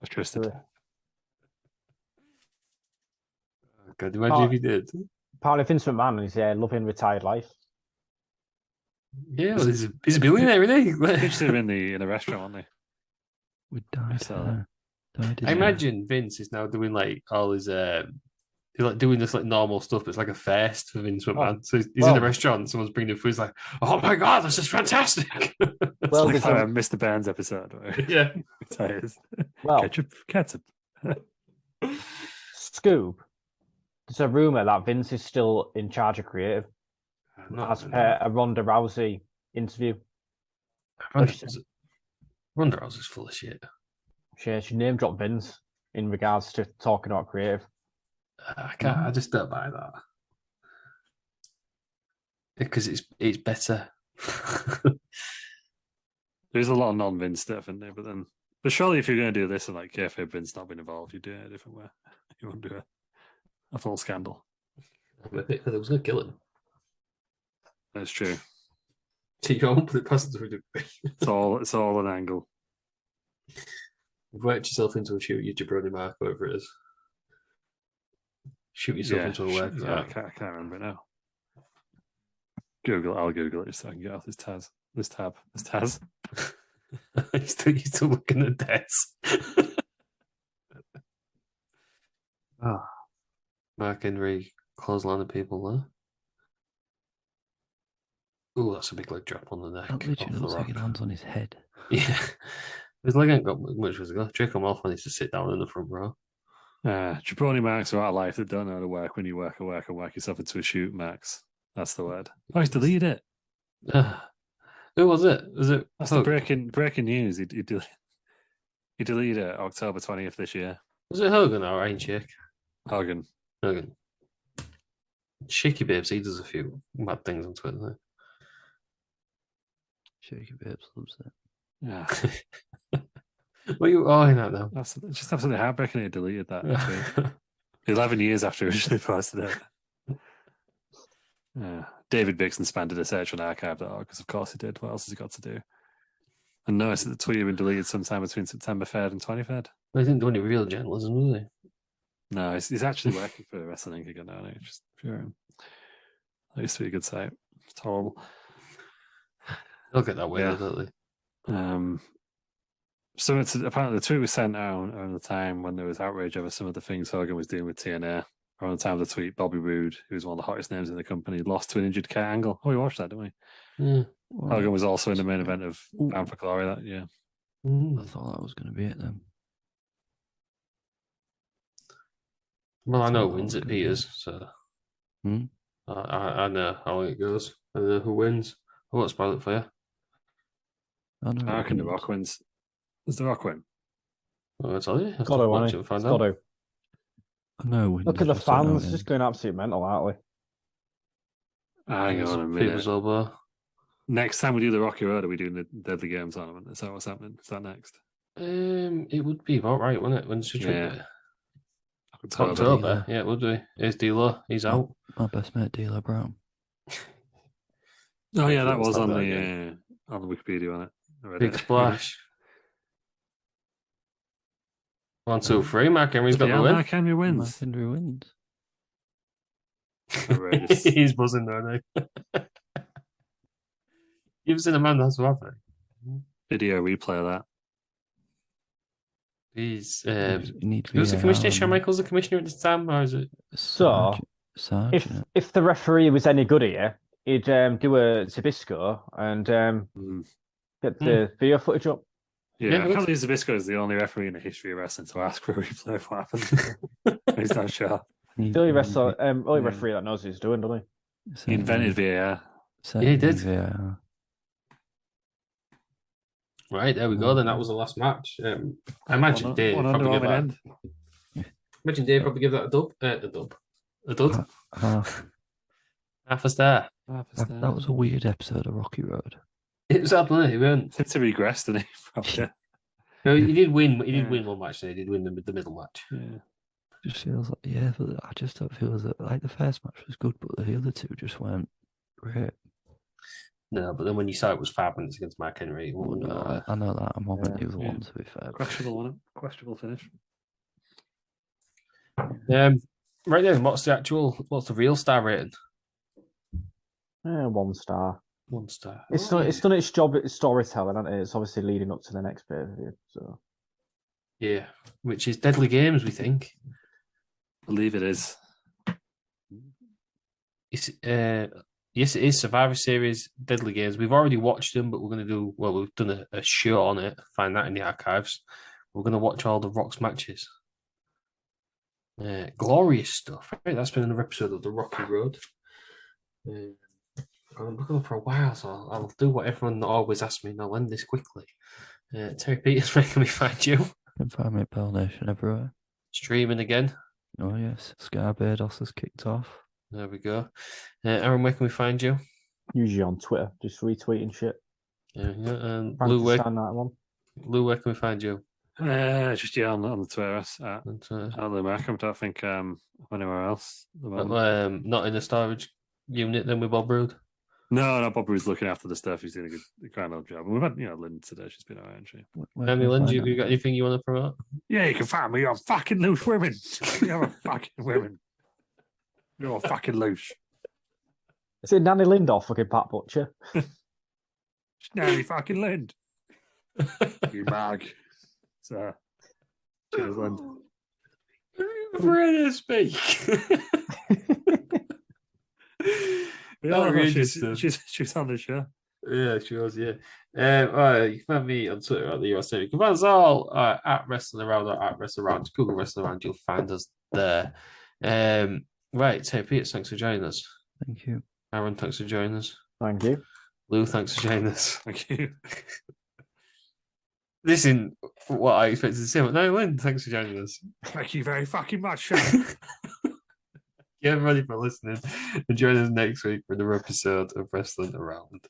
trusted. God, imagine if you did. Apparently, Vince McMahon is loving retired life. Yeah, well, he's a billionaire, isn't he? Interested in the restaurant, wasn't We died. So- I imagine Vince is now doing like all his he's like doing this like normal stuff, but it's like a fest for Vince McMahon. So he's in a restaurant, someone's bringing him food, he's like, oh my god, this is fantastic. Well, like there's a a- Mr. Burns episode. Where Yeah. retires. Well, Ketchup. Scoop. There's a rumor that Vince is still in charge of creative, as per a Ronda Rousey interview. Ronda Rousey's full of shit. She name dropped Vince in regards to talking about creative. I can't. I just don't buy that because it's better. There's a lot of non-Vince stuff in there, but surely if you're going to do this and like kayfabe Vince not been involved, you do it a different way. You won't do a full scandal. Because it was going to kill him. That's true. So you won't put it past the It's all an angle. You've worked yourself into a shoot, you jabroni mark, whatever it is. Shoot yourself into a work. I can't remember it now. I'll Google it so I can get off this tab. You're still looking at this. Mark Henry clothesline of people there. Oh, that's a big leg drop on the neck. That literally off looks the like it Rock. lands on his head. Yeah. His leg ain't got much as go. Draco Malfoy needs to sit down in the front row. Jabroni Max are out of life that don't know how to work when you work and work yourself into a shoot, Max. That's the word. Oh, he's deleted it. Who was it? Was it That's Hug? the breaking news. He deleted it October 20th this year. Was it Hogan or Iron Shake? Hogan. Hogan. Shaky Babes, he does a few mad things on Twitter. Shaky Babes loves it. Yeah. What are you eyeing at now? That's just absolutely heartbreaking he deleted that tweet. 11 years after he originally posted it. David Bixson did a search on archive.org because of course he did. What else has he got to do? And noticed that the tweet had been deleted sometime between September 3rd and 23rd. They didn't do any real journalism, did No, he's actually working for Wrestling again now. Just pure. That used to be a good site. It's horrible. They'll get that way, Yeah. don't they? So apparently the tweet was sent out around the time when there was outrage over some of the things Hogan was doing with TNA. Around the time of the tweet, Bobby Roode, who was one of the hottest names in the company, lost to an injured Kurt Angle. Oh, we watched that, didn't we? Yeah. Hogan was also in the main event of Bound for Glory that year. I thought that was going to be it then. Well, I know thought that wins was at gonna be Peters, it. so Hmm? I know how it goes. I know who wins. I won't spoil it for you. I know. I it reckon The wins. Rock wins. Does The Rock win? I'll tell you. Got to, watch hasn't it he? and find It's got out. to. I know. it wins, Look at I the just don't know fans, it just ends. going absolute mental, aren't we? Hang on a minute. People's elbow. Next time we do the Rocky Road, are we doing the Deadly Games tournament? Is that what's happening? Is that next? It would be about right, wouldn't it? When's the trip? Yeah. October. Yeah, it would be. Here's D'Lo. He's out. My best mate, D'Lo Brown. Oh yeah, that Let's was have on that the again. Wikipedia on it. I read Big it. splash. 1, 2, 3. Mark Henry's got the Yeah, win. Mark Henry Mark wins. Henry wins. Outrageous. He's buzzing there now. You've seen a man that's happening. Video replay of that. He's You need who's the VAR commissioner? on Shawn that. Michaels the commissioner at this time, or is it? So, Sargent. If the referee was any good here, he'd do a Zabisco and get the video footage up. Yeah, Yeah, I good. can't believe Zabisco is the only referee in the history of wrestling to ask for a replay of what happened. He's not sure. The only referee that knows what he's doing, doesn't He invented VAR. Yeah, he did. VAR. Right, there we go. Then that was the last match. I imagine Dave probably give that. end. Imagine Dave probably give that a dub. A dud. Half a star. That was a weird episode of Rocky Road. It was hard, wasn't it? He won. Seems to regress, didn't he? Probably. No, he did win. He did win one match. And he did win the middle match. Yeah. It just feels like, yeah, but I just don't feel that, like, the first match was good, but the other two just weren't great. No, but then when you saw it was 5 minutes against Mark Henry, I know that. I'm on the other one, to be fair. Questionable, wasn't it? Questionable finish. Right then, what's the real star rating? 1 star. 1 star. It's done its job at storytelling, hasn't it? It's obviously leading up to the next bit of it. So Yeah, which is Deadly Games, we think. I believe it is. It's yes, it is Survivor Series Deadly Games. We've already watched them, but we're going to do we've done a show on it. Find that in the archives. We're going to watch all the Rock's matches. Glorious stuff. Right, that's been another episode of the Rocky Road. I'm looking for a while, so I'll do what everyone always asks me, and I'll end this quickly. Terry Peters, where can we find you? You can find me at Bell Nation everywhere. Streaming again. Oh, yes. Scarbedos has kicked off. There we go. Aaron, where can we find you? usually on Twitter, just retweeting shit. Yeah. And Lou, where can we find you? Just on the Twitter at Lou Markham. I don't think anywhere else. Not in the storage unit then with Bob Roode? No, Bob Roode's looking after the stuff. He's doing a grand old job. And we've had, Lynn today. She's been all right, hasn't she? Andy Lynn, you got anything you want to promote? Yeah, you can find me on fucking loose women. You're fucking women. You're fucking loose. Is it Nanny Lindor, fucking Pat Butcher? Nanny fucking Lind. You mag. So, cheers, Lind. Ready to speak. Outrageous stuff. She's on the show. Yeah, she was, yeah. All right, you can find me on Twitter at the USA. You can find us all at Wrestling Around or at Wrestling Around. Google Wrestling Around, you'll find us there. Right, Tay Peters, thanks for joining us. Thank you. Aaron, thanks for joining us. Thank you. Lou, thanks for joining us. Thank you. This isn't what I expected to say, but no, Lynn, thanks for joining us. Thank you very fucking much, Sean. Yeah, everybody for listening. And join us next week for another episode of Wrestling Around.